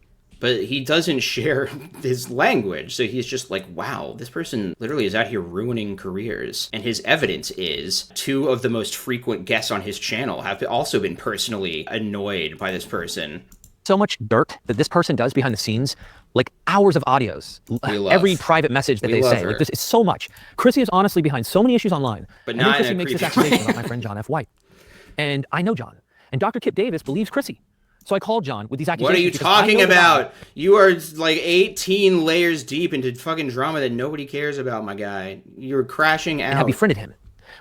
But he doesn't share his language, so he's just like, wow, this person literally is out here ruining careers. And his evidence is 2 of the most frequent guests on his channel have also been personally annoyed by this person. So much dirt that this person does behind the scenes, like hours of audios, every private message that they say. Like this is so much. Chrissy is honestly behind so many issues online. But now Chrissy makes this accusation about my friend John F. White. And I know John. And Dr. Kip Davis believes Chrissy. So I called John with these accusations. What are you because I talking know Bob. about? You are like 18 layers deep into fucking drama that nobody cares about, my guy. You're crashing out. And I befriended him.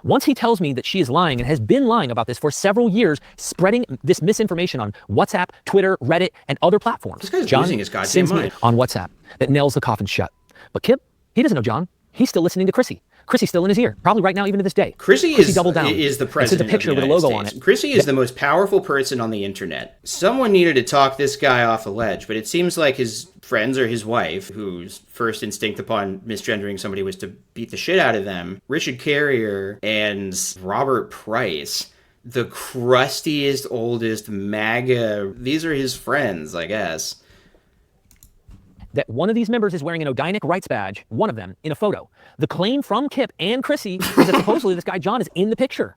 Once he tells me that she is lying and has been lying about this for several years, spreading this misinformation on WhatsApp, Twitter, Reddit, and other platforms, This guy's John losing his goddamn sends me mind. on WhatsApp that nails the coffin shut. But Kip, he doesn't know John. He's still listening to Chrissy. Chrissy's still in his ear, probably right now, even to this day. Chrissy doubled down. is the And sent president a picture of the with a United logo on States. it. Chrissy is the most powerful person on the internet. Someone needed to talk this guy off a ledge, but it seems like his friends or his wife, whose first instinct upon misgendering somebody was to beat the shit out of them, Richard Carrier and Robert Price, the crustiest, oldest MAGA, these are his friends, I guess. That one of these members is wearing an Odinic rights badge, one of them, in a photo. The claim from Kip and Chrissy is that supposedly this guy John is in the picture.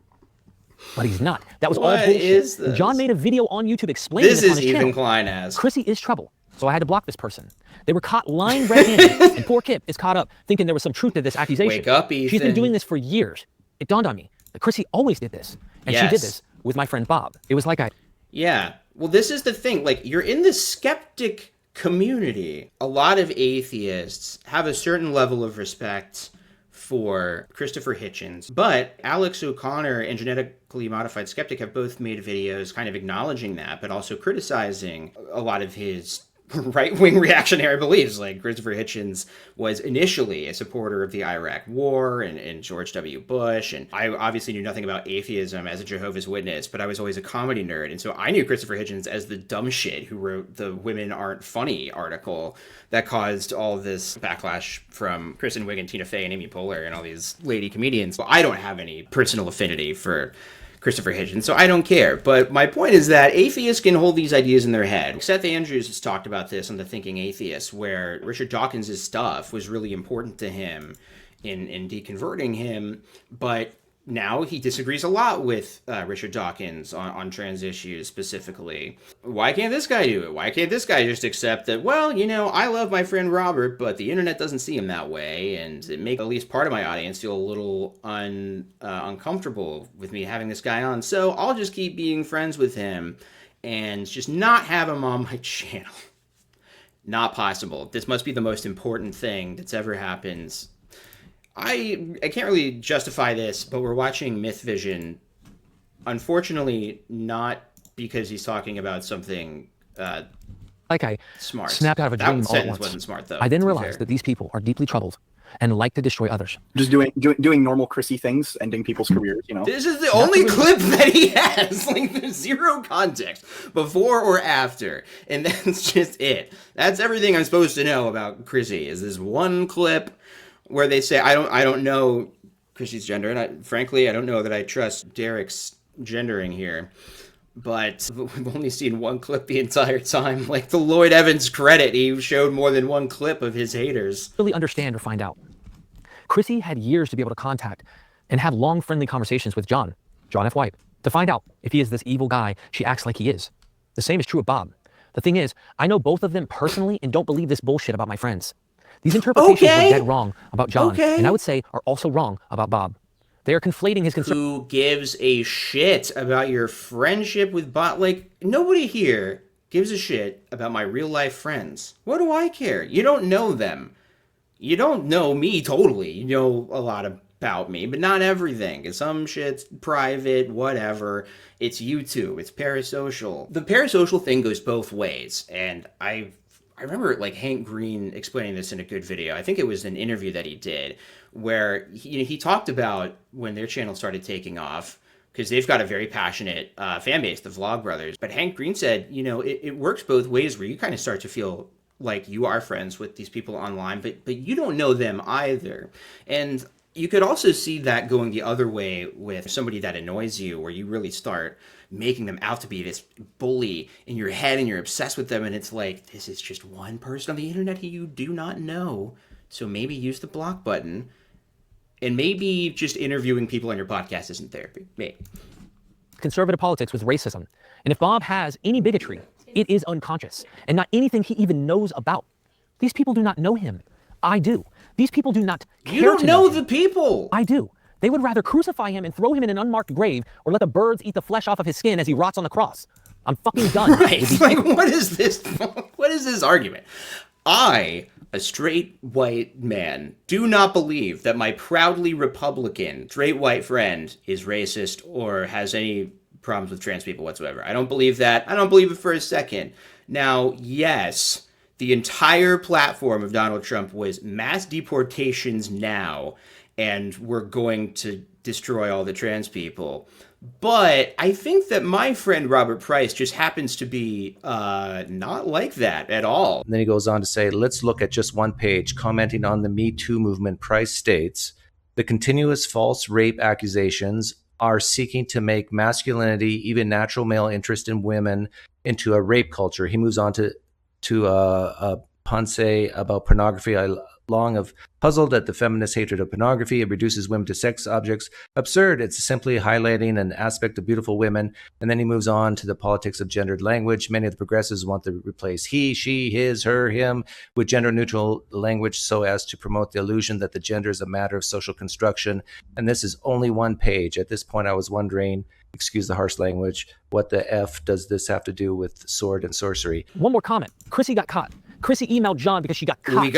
But he's not. That was all What bullshit. is this? John made a video on YouTube explaining This this on is his even channel. Klein as. Chrissy is trouble, so I had to block this person. They were caught lying red-handed, and poor Kip is caught up thinking there was some truth to this accusation. Wake up, She's Ethan. been doing this for years. It dawned on me that Chrissy always did this, and she did Yes. this with my friend Bob. It was like Yeah. Well, this is the thing. Like, you're in the skeptic community. A lot of atheists have a certain level of respect for Christopher Hitchens, but Alex O'Connor and Genetically Modified Skeptic have both made videos kind of acknowledging that, but also criticizing a lot of his right-wing reactionary beliefs. Like, Christopher Hitchens was initially a supporter of the Iraq War and George W. Bush, and I obviously knew nothing about atheism as a Jehovah's Witness, but I was always a comedy nerd, and so I knew Christopher Hitchens as the dumb shit who wrote the Women Aren't Funny article that caused all this backlash from Kristen Wiig and Tina Fey and Amy Poehler and all these lady comedians. Well, I don't have any personal affinity for Christopher Hitchens, so I don't care. But my point is that atheists can hold these ideas in their head. Seth Andrews has talked about this on The Thinking Atheist, where Richard Dawkins' stuff was really important to him in deconverting him, but now he disagrees a lot with Richard Dawkins on trans issues specifically. Why can't this guy do it? Why can't this guy just accept that, well, you know, I love my friend Robert, but the internet doesn't see him that way, and it makes at least part of my audience feel a little uncomfortable with me having this guy on, so I'll just keep being friends with him and just not have him on my channel. Not possible. This must be the most important thing that's ever happened. I can't really justify this, but we're watching MythVision. Unfortunately, not because he's talking about something I smart. snapped out of a That dream all at sentence once. wasn't smart, though. I then to be realized fair. that these people are deeply troubled and like to destroy others. Just doing normal Chrissy things, ending people's careers, you know. This is the only clip that he has. Like, there's zero context before or after, and that's just it. That's everything I'm supposed to know about Chrissy. Is this one clip where they say, I don't know Chrissy's gender, and frankly, I don't know that I trust Derek's gendering here. But we've only seen one clip the entire time. Like the Lloyd Evans credit, he showed more than one clip of his haters. Really understand or find out. Chrissy had years to be able to contact and have long, friendly conversations with John F. White, to find out if he is this evil guy she acts like he is. The same is true of Bob. The thing is, I know both of them personally and don't believe this bullshit about my friends. These interpretations were dead wrong about John, and I would say are also wrong about Bob. They are conflating his concern. Who gives a shit about your friendship with Bob? Like, nobody here gives a shit about my real life friends. What do I care? You don't know them. You don't know me totally. You know a lot about me, but not everything. Some shit's private, whatever. It's YouTube. It's parasocial. The parasocial thing goes both ways, and I remember like Hank Green explaining this in a good video. I think it was an interview that he did where he talked about when their channel started taking off, because they've got a very passionate fan base, the Vlogbrothers. But Hank Green said, you know, it works both ways, where you kind of start to feel like you are friends with these people online, but you don't know them either. And you could also see that going the other way with somebody that annoys you, where you really start making them out to be this bully in your head and you're obsessed with them, and it's like, this is just one person on the internet who you do not know, so maybe use the block button, and maybe just interviewing people on your podcast isn't therapy. Maybe. Conservative politics with racism. And if Bob has any bigotry, it is unconscious and not anything he even knows about. These people do not know him. I do. These people do not care You don't to know him. the people. I do. They would rather crucify him and throw him in an unmarked grave or let the birds eat the flesh off of his skin as he rots on the cross. I'm fucking done. Right. Like, what is this? What is this argument? I, a straight white man, do not believe that my proudly Republican straight white friend is racist or has any problems with trans people whatsoever. I don't believe that. I don't believe it for a second. Now, yes, the entire platform of Donald Trump was mass deportations now, and we're going to destroy all the trans people. But I think that my friend Robert Price just happens to be not like that at all. And then he goes on to say, let's look at just one page. Commenting on the Me Too movement, Price states, the continuous false rape accusations are seeking to make masculinity, even natural male interest in women, into a rape culture. He moves on to a pensée about pornography. I long have puzzled at the feminist hatred of pornography. It reduces women to sex objects. Absurd. It's simply highlighting an aspect of beautiful women. And then he moves on to the politics of gendered language. Many of the progressives want to replace he, she, his, her, him with gender-neutral language so as to promote the illusion that the gender is a matter of social construction. And this is only one page. At this point, I was wondering, excuse the harsh language, what the F does this have to do with sword and sorcery? One more comment. Chrissy got caught. Chrissy emailed John because she got caught.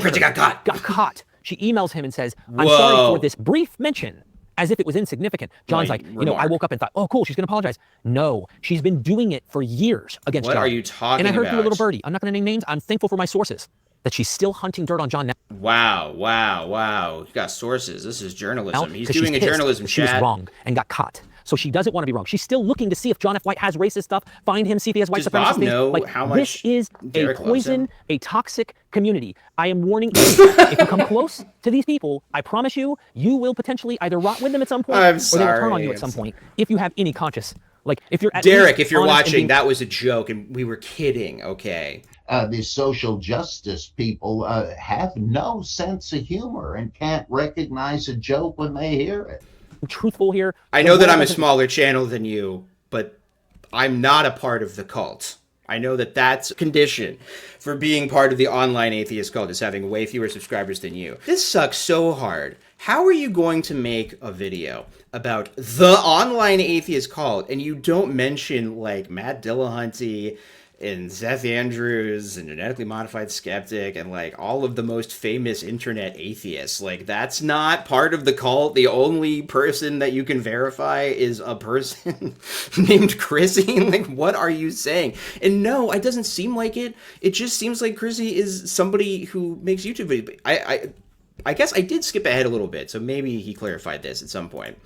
Chrissy got caught. Got caught. She emails him and says, I'm sorry for this brief mention, as if it was insignificant. John's like, I woke up and thought, oh, cool, she's going to apologize. No, she's been doing it for years against John. What are you talking about? And I heard from a little birdie. I'm not going to name names. I'm thankful for my sources that she's still hunting dirt on John now. Wow. You got sources. This is journalism. He's doing a journalism chat. She was wrong and got caught. So she doesn't want to be wrong. She's still looking to see if John F. White has racist stuff, find him, see if he has white supremacist Bob things. know Like, how much this is Derek a poison, a toxic community. I am warning you. If you come close to these people, I promise you, you will potentially either rot with them at some point, or they will turn on you at some point. If you have any conscious, like if you're at Derek, if you're watching, that was a joke, and we were kidding. Okay. The social justice people have no sense of humor and can't recognize a joke when they hear it. Truthful here. I know that I'm a smaller channel than you, but I'm not a part of the cult. I know that that's a condition for being part of the online atheist cult, is having way fewer subscribers than you. This sucks so hard. How are you going to make a video about the online atheist cult and you don't mention like Matt Dillahunty and Seth Andrews and Genetically Modified Skeptic and like all of the most famous internet atheists? Like, that's not part of the cult. The only person that you can verify is a person named Chrissy. Like, what are you saying? And no, it doesn't seem like it. It just seems like Chrissy is somebody who makes YouTube videos. I guess I did skip ahead a little bit, so maybe he clarified this at some point.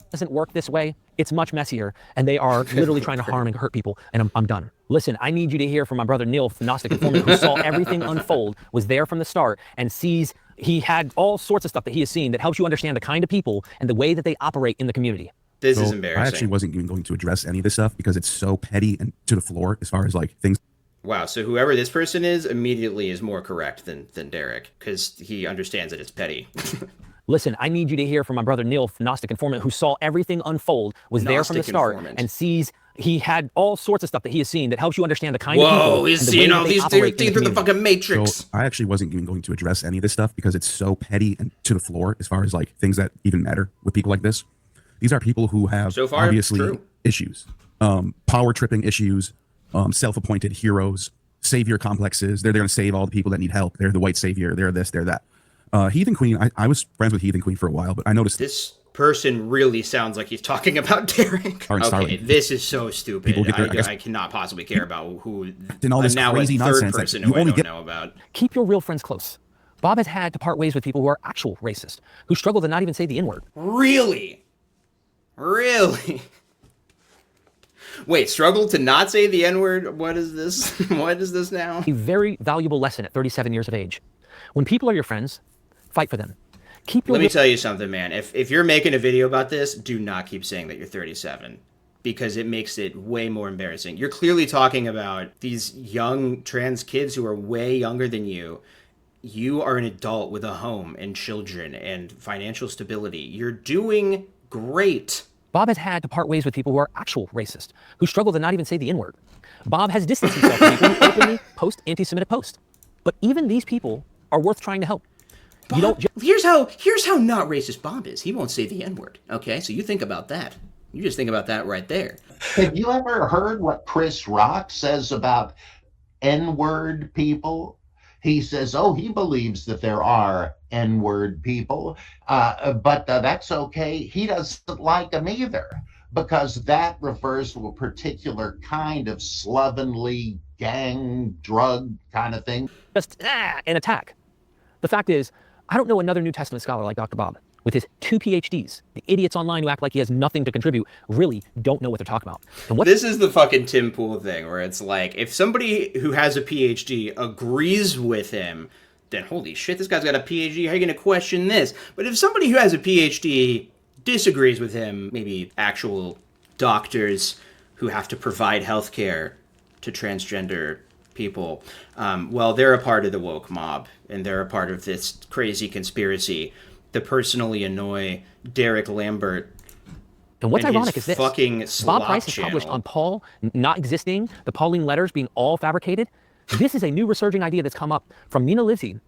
Doesn't work this way. It's much messier, and they are literally trying to harm and hurt people, and I'm done. Listen, I need you to hear from my brother Neil, the Gnostic informant, who saw everything unfold, was there from the start, and sees he had all sorts of stuff that he has seen that helps you understand the kind of people and the way that they operate in the community. This is embarrassing. I actually wasn't even going to address any of this stuff because it's so petty and to the floor as far as like things. Wow, so whoever this person is immediately is more correct than Derek, because he understands that it's petty. Listen, I need you to hear from my brother Neil, the Gnostic informant, who saw everything unfold, was there from the start, and sees he had all sorts of stuff that he has seen that helps you understand the kind of people. Whoa, he's seeing all these things through the fucking Matrix. So I actually wasn't even going to address any of this stuff because it's so petty and to the floor as far as like things that even matter with people like this. These are people who have obviously issues, power tripping issues, self-appointed heroes, savior complexes. They're going to save all the people that need help. They're the white savior. They're this, they're that. Heathen Queen, I was friends with Heathen Queen for a while, but I noticed this person really sounds like he's talking about Derek. Okay, this is so stupid. I cannot possibly care about who all this now crazy a third nonsense person that who you I only don't get. know about. Keep your real friends close. Bob has had to part ways with people who are actual racist, who struggle to not even say the N-word. Really? Wait, struggle to not say the N-word? What is this? What is this now? A very valuable lesson at 37 years of age. When people are your friends, fight for them. Let me tell you something, man. If you're making a video about this, do not keep saying that you're 37, because it makes it way more embarrassing. You're clearly talking about these young trans kids who are way younger than you. You are an adult with a home and children and financial stability. You're doing great. Bob has had to part ways with people who are actual racist, who struggle to not even say the N-word. Bob has distanced himself from people who openly post anti-Semitic posts. But even these people are worth trying to help. Bob, here's how not racist Bob is. He won't say the N-word. Okay, so you think about that. You just think about that right there. Have you ever heard what Chris Rock says about N-word people? He says, oh, he believes that there are N-word people, but that's okay. He doesn't like them either, because that refers to a particular kind of slovenly gang drug kind of thing. Just an attack. The fact is, I don't know another New Testament scholar like Dr. Bob with his 2 PhDs. The idiots online who act like he has nothing to contribute really don't know what they're talking about. And what this is the fucking Tim Pool thing, where it's like, if somebody who has a PhD agrees with him, then holy shit, this guy's got a PhD, how are you going to question this? But if somebody who has a PhD disagrees with him, maybe actual doctors who have to provide healthcare to transgender people, well, they're a part of the woke mob, and they're a part of this crazy conspiracy to personally annoy Derek Lambert. And what's ironic is this. Fucking Bob Price has channel. published on Paul not existing, the Pauline letters being all fabricated. This is a new resurging idea that's come up from Nina Lizzie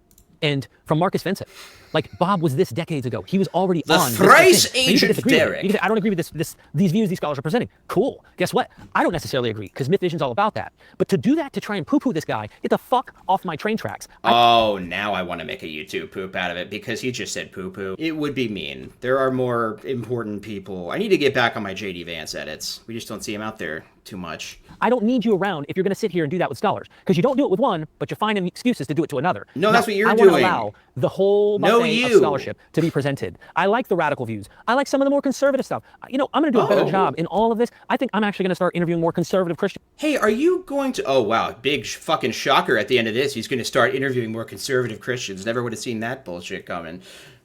and from Marcus Vincent. Like, Bob was this decades ago. He was already the on thrice this agent Derek. You can say, I don't agree with these views these scholars are presenting. Cool. Guess what? I don't necessarily agree, because MythVision's all about that. But to do that, to try and poo-poo this guy, get the fuck off my train tracks. Oh, now I want to make a YouTube poop out of it, because he just said poo-poo. It would be mean. There are more important people. I need to get back on my JD Vance edits. We just don't see him out there too much. I don't need you around if you're going to sit here and do that with scholars, because you don't do it with one, but you find excuses to do it to another. No, that's what you're doing. I want to allow the whole buffet of scholarship to be presented. I like the radical views. I like some of the more conservative stuff. You know, I'm going to do a better job in all of this. I think I'm actually going to start interviewing more conservative Christians. Hey, are you going to... Oh, wow. Big fucking shocker at the end of this. He's going to start interviewing more conservative Christians. Never would have seen that bullshit coming.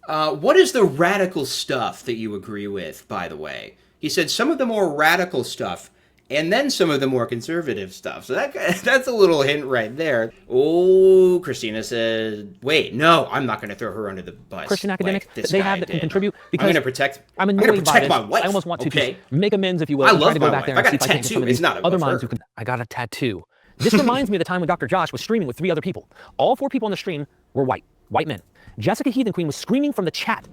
What is the radical stuff that you agree with, by the way? He said some of the more radical stuff, and then some of the more conservative stuff. So that's a little hint right there. Oh, Christina said, wait, no, I'm not going to throw her under the bus. Christian academics, like they have that can contribute. Because I'm going to protect I'm annoyed by this. my wife. I almost want to okay. make amends, if you will. I and love try to go my back wife. there I and got see a if I can't get tattoo. some of It's these not other above minds her. who can. I got a tattoo. This reminds me of the time when Dr. Josh was streaming with 3 other people. All 4 people on the stream were white men. Jessica Heathen Queen was screaming from the chat,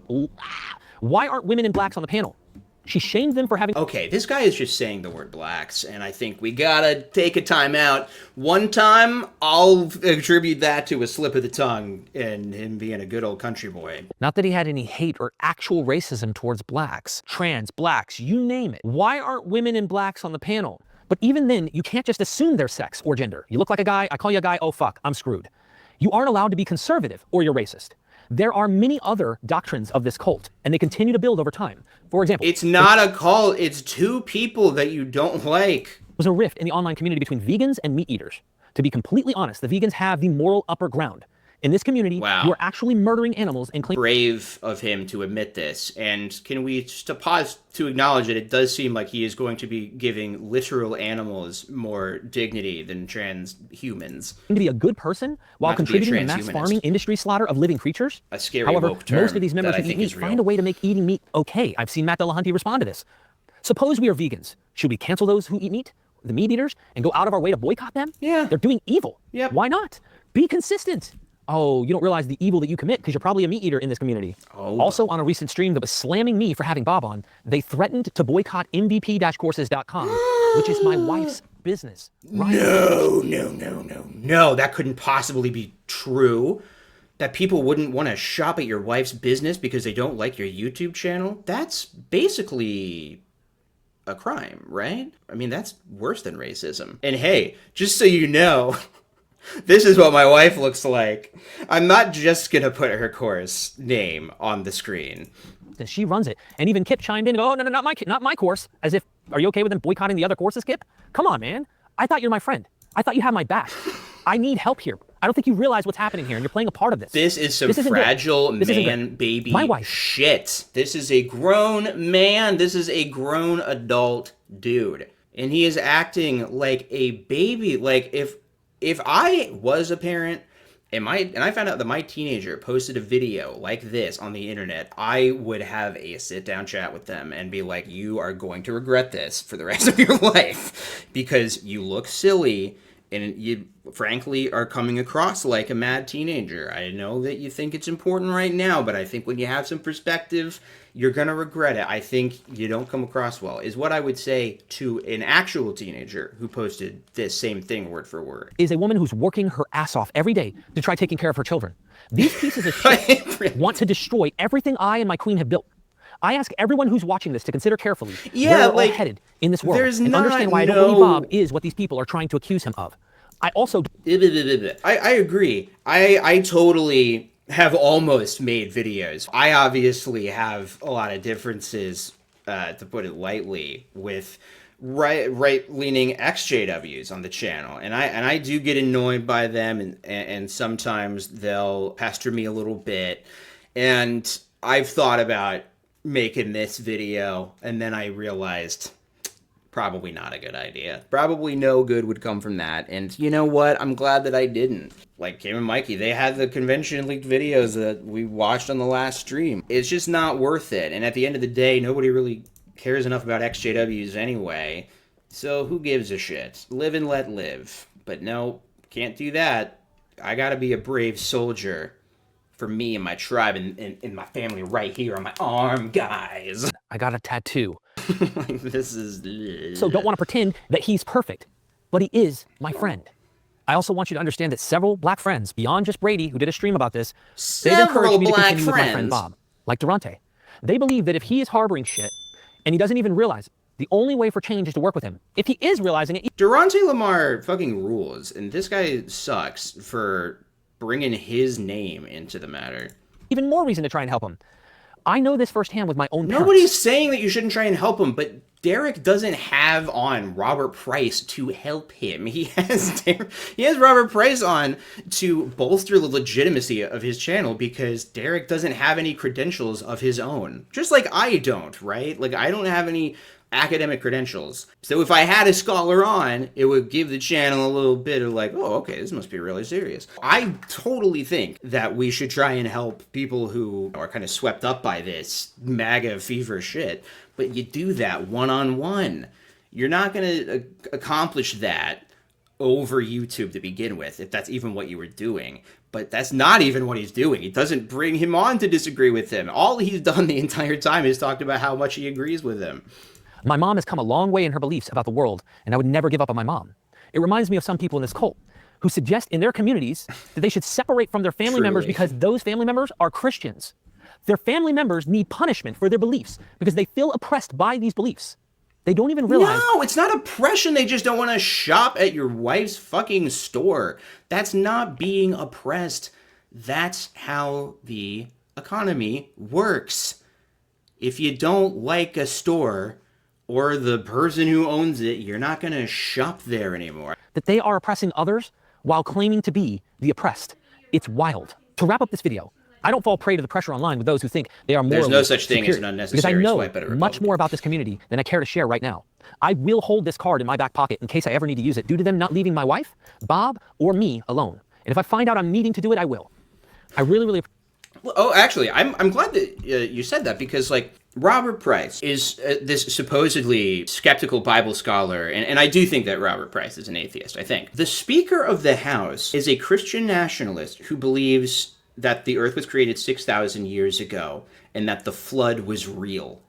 why aren't women and blacks on the panel? She shamed them for having... Okay, this guy is just saying the word blacks, and I think we gotta take a time out. One time, I'll attribute that to a slip of the tongue and him being a good old country boy. Not that he had any hate or actual racism towards blacks, trans, blacks, you name it. Why aren't women and blacks on the panel? But even then, you can't just assume their sex or gender. You look like a guy, I call you a guy, oh fuck, I'm screwed. You aren't allowed to be conservative or you're racist. There are many other doctrines of this cult, and they continue to build over time. For example, it's not a cult, it's 2 people that you don't like. There was a rift in the online community between vegans and meat eaters. To be completely honest, the vegans have the moral upper ground. In this community, you are actually murdering animals and claiming... Brave of him to admit this. And can we just pause to acknowledge that it does seem like he is going to be giving literal animals more dignity than trans humans. To be a good person while contributing to the mass farming industry slaughter of living creatures? A scary However, woke term most of these members who eat meat find a way to make eating meat okay. I've seen Matt Dillahunty respond to this. Suppose we are vegans. Should we cancel those who eat meat, the meat eaters, and go out of our way to boycott them? Yeah. They're doing evil. Yep. Why not? Be consistent. Oh, you don't realize the evil that you commit because you're probably a meat eater in this community. Oh. Also, on a recent stream that was slamming me for having Bob on, they threatened to boycott mvp-courses.com, which is my wife's business. No. That couldn't possibly be true. That people wouldn't want to shop at your wife's business because they don't like your YouTube channel? That's basically a crime, right? I mean, that's worse than racism. And hey, just so you know... This is what my wife looks like. I'm not just gonna put her course name on the screen. She runs it. And even Kip chimed in and go, oh, no, not my course. As if, are you okay with them boycotting the other courses, Kip? Come on, man. I thought you're my friend. I thought you had my back. I need help here. I don't think you realize what's happening here, and you're playing a part of this. This is some fragile man baby shit. This is a grown man. This is a grown adult dude. And he is acting like a baby. Like, if I was a parent and I found out that my teenager posted a video like this on the internet, I would have a sit-down chat with them and be like, you are going to regret this for the rest of your life because you look silly and you frankly are coming across like a mad teenager. I know that you think it's important right now, but I think when you have some perspective, You're going to regret it. I think you don't come across well, is what I would say to an actual teenager who posted this same thing word for word. Is a woman who's working her ass off every day to try taking care of her children. These pieces of shit want to destroy everything I and my queen have built. I ask everyone who's watching this to consider carefully where we're all headed in this world and understand why I don't believe Bob is what these people are trying to accuse him of. I also... I agree. I totally have almost made videos. I obviously have a lot of differences, to put it lightly, with right-leaning XJWs on the channel, and I do get annoyed by them, and sometimes they'll pester me a little bit, and I've thought about making this video, and then I realized probably not a good idea. Probably no good would come from that. And you know what? I'm glad that I didn't. Like Kim and Mikey, they had the convention leaked videos that we watched on the last stream. It's just not worth it. And at the end of the day, nobody really cares enough about XJWs anyway. So who gives a shit? Live and let live. But no, can't do that. I gotta be a brave soldier for me and my tribe and my family right here on my arm, guys. I got a tattoo. Like, this is... So don't want to pretend that he's perfect, but he is my friend. I also want you to understand that several black friends, beyond just Brady, who did a stream about this, they've encouraged me to continue with my friend Bob, like Durante. They believe that if he is harboring shit, and he doesn't even realize it, the only way for change is to work with him. If he is realizing it... Durante Lamar fucking rules, and this guy sucks for bringing his name into the matter. Even more reason to try and help him. I know this firsthand with my own parents. Nobody's saying that you shouldn't try and help him, but Derek doesn't have on Robert Price to help him. He has Robert Price on to bolster the legitimacy of his channel because Derek doesn't have any credentials of his own. Just like I don't, right? Like, I don't have any academic credentials. So if I had a scholar on, it would give the channel a little bit of like, oh, okay, this must be really serious. I totally think that we should try and help people who are kind of swept up by this MAGA fever shit, but you do that one-on-one. You're not going to accomplish that over YouTube to begin with, if that's even what you were doing. But that's not even what he's doing. It doesn't bring him on to disagree with him. All he's done the entire time is talked about how much he agrees with him. My mom has come a long way in her beliefs about the world, and I would never give up on my mom. It reminds me of some people in this cult who suggest in their communities that they should separate from their family members because those family members are Christians. Their family members need punishment for their beliefs because they feel oppressed by these beliefs. They don't even realize... No, it's not oppression. They just don't want to shop at your wife's fucking store. That's not being oppressed. That's how the economy works. If you don't like a store or the person who owns it, you're not going to shop there anymore. That they are oppressing others while claiming to be the oppressed. It's wild. To wrap up this video, I don't fall prey to the pressure online with those who think they are morally There's no such thing superior, as an unnecessary swipe at a Republican. Because I know much more about this community than I care to share right now. I will hold this card in my back pocket in case I ever need to use it due to them not leaving my wife, Bob, or me alone. And if I find out I'm needing to do it, I will. I really... Oh, actually, I'm glad that you said that because, like, Robert Price is this supposedly skeptical Bible scholar, and I do think that Robert Price is an atheist, I think. The Speaker of the House is a Christian nationalist who believes that the earth was created 6,000 years ago and that the flood was real.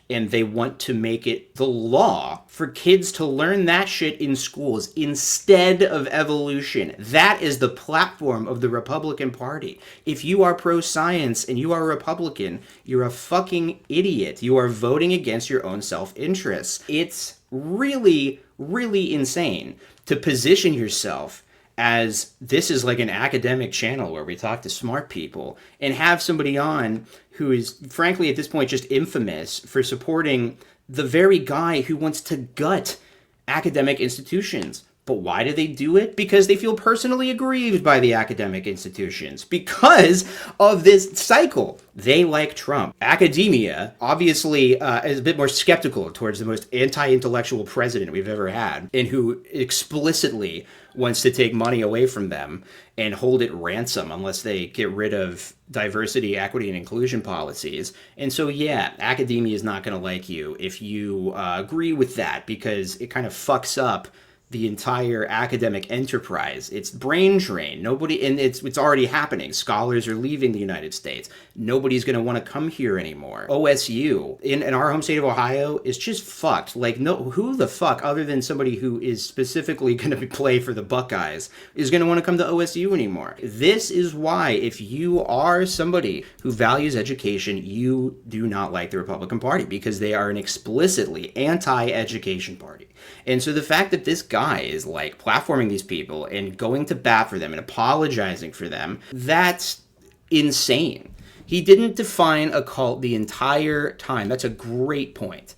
And they want to make it the law for kids to learn that shit in schools instead of evolution. That is the platform of the Republican Party. If you are pro-science and you are a Republican, you're a fucking idiot. You are voting against your own self-interests. It's really, really insane to position yourself as this is like an academic channel where we talk to smart people and have somebody on who is, frankly, at this point, just infamous for supporting the very guy who wants to gut academic institutions. But why do they do it? Because they feel personally aggrieved by the academic institutions. Because of this cycle. They like Trump. Academia, obviously, is a bit more skeptical towards the most anti-intellectual president we've ever had, and who explicitly wants to take money away from them and hold it ransom unless they get rid of diversity, equity, and inclusion policies. And so, yeah, academia is not going to like you if you agree with that, because it kind of fucks up the entire academic enterprise. It's brain drain. Nobody, and it's already happening. Scholars are leaving the United States. Nobody's going to want to come here anymore. OSU in our home state of Ohio is just fucked. Like, no, who the fuck, other than somebody who is specifically going to play for the Buckeyes, is going to want to come to OSU anymore? This is why, if you are somebody who values education, you do not like the Republican Party, because they are an explicitly anti-education party. And so the fact that this guy is like platforming these people and going to bat for them and apologizing for them, that's insane. He didn't define a cult the entire time. That's a great point.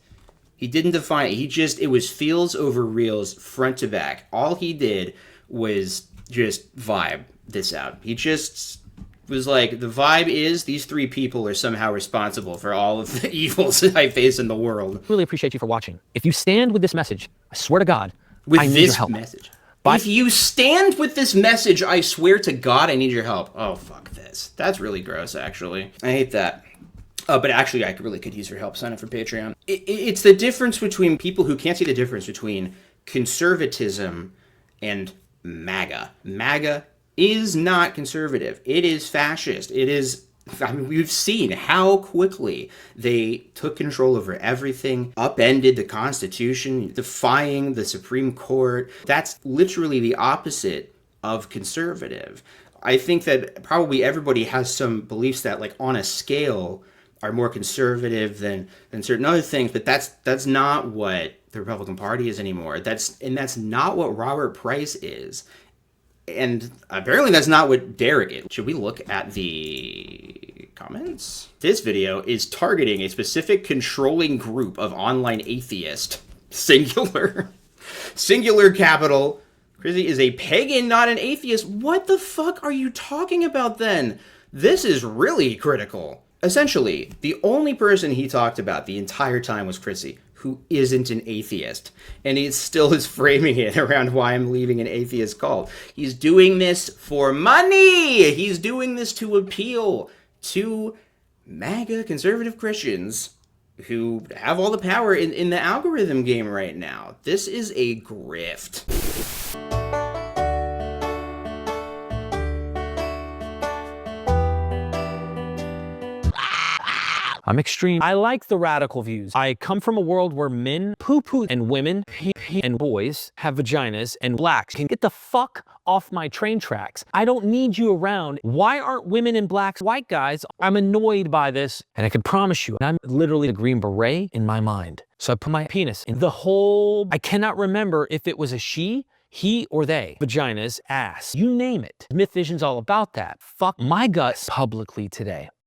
He didn't define it. It was feels over reals front to back. All he did was just vibe this out. He just was like, the vibe is these three people are somehow responsible for all of the evils that I face in the world. Really appreciate you for watching. If you stand with this message, I swear to God, I need your help. Message. If you stand with this message, I swear to God, I need your help. Oh, fuck this. That's really gross, actually. I hate that. But actually, I really could use your help. Sign up for Patreon. It's the difference between people who can't see the difference between conservatism and MAGA. MAGA is not conservative. It is fascist. It is, I mean, we've seen how quickly they took control over everything, upended the Constitution, defying the Supreme Court. That's literally the opposite of conservative. I think that probably everybody has some beliefs that, like, on a scale are more conservative than certain other things, but that's not what the Republican Party is anymore. That's not what Robert Price is. And apparently that's not what Derek is. Should we look at the comments? This video is targeting a specific controlling group of online atheists. Singular. Singular capital. Chrissy is a pagan, not an atheist. What the fuck are you talking about then? This is really critical. Essentially, the only person he talked about the entire time was Chrissy, who isn't an atheist. And he still is framing it around why I'm leaving an atheist cult. He's doing this for money! He's doing this to appeal to MAGA conservative Christians who have all the power in the algorithm game right now. This is a grift. I'm extreme. I like the radical views. I come from a world where men poo-poo and women pee and boys have vaginas and blacks can get the fuck off my train tracks. I don't need you around. Why aren't women and blacks white guys? I'm annoyed by this. And I can promise you, I'm literally a green beret in my mind. So I put my penis in the whole, I cannot remember if it was a she, he or they, vaginas, ass, you name it. MythVision's all about that. Fuck my guts publicly today.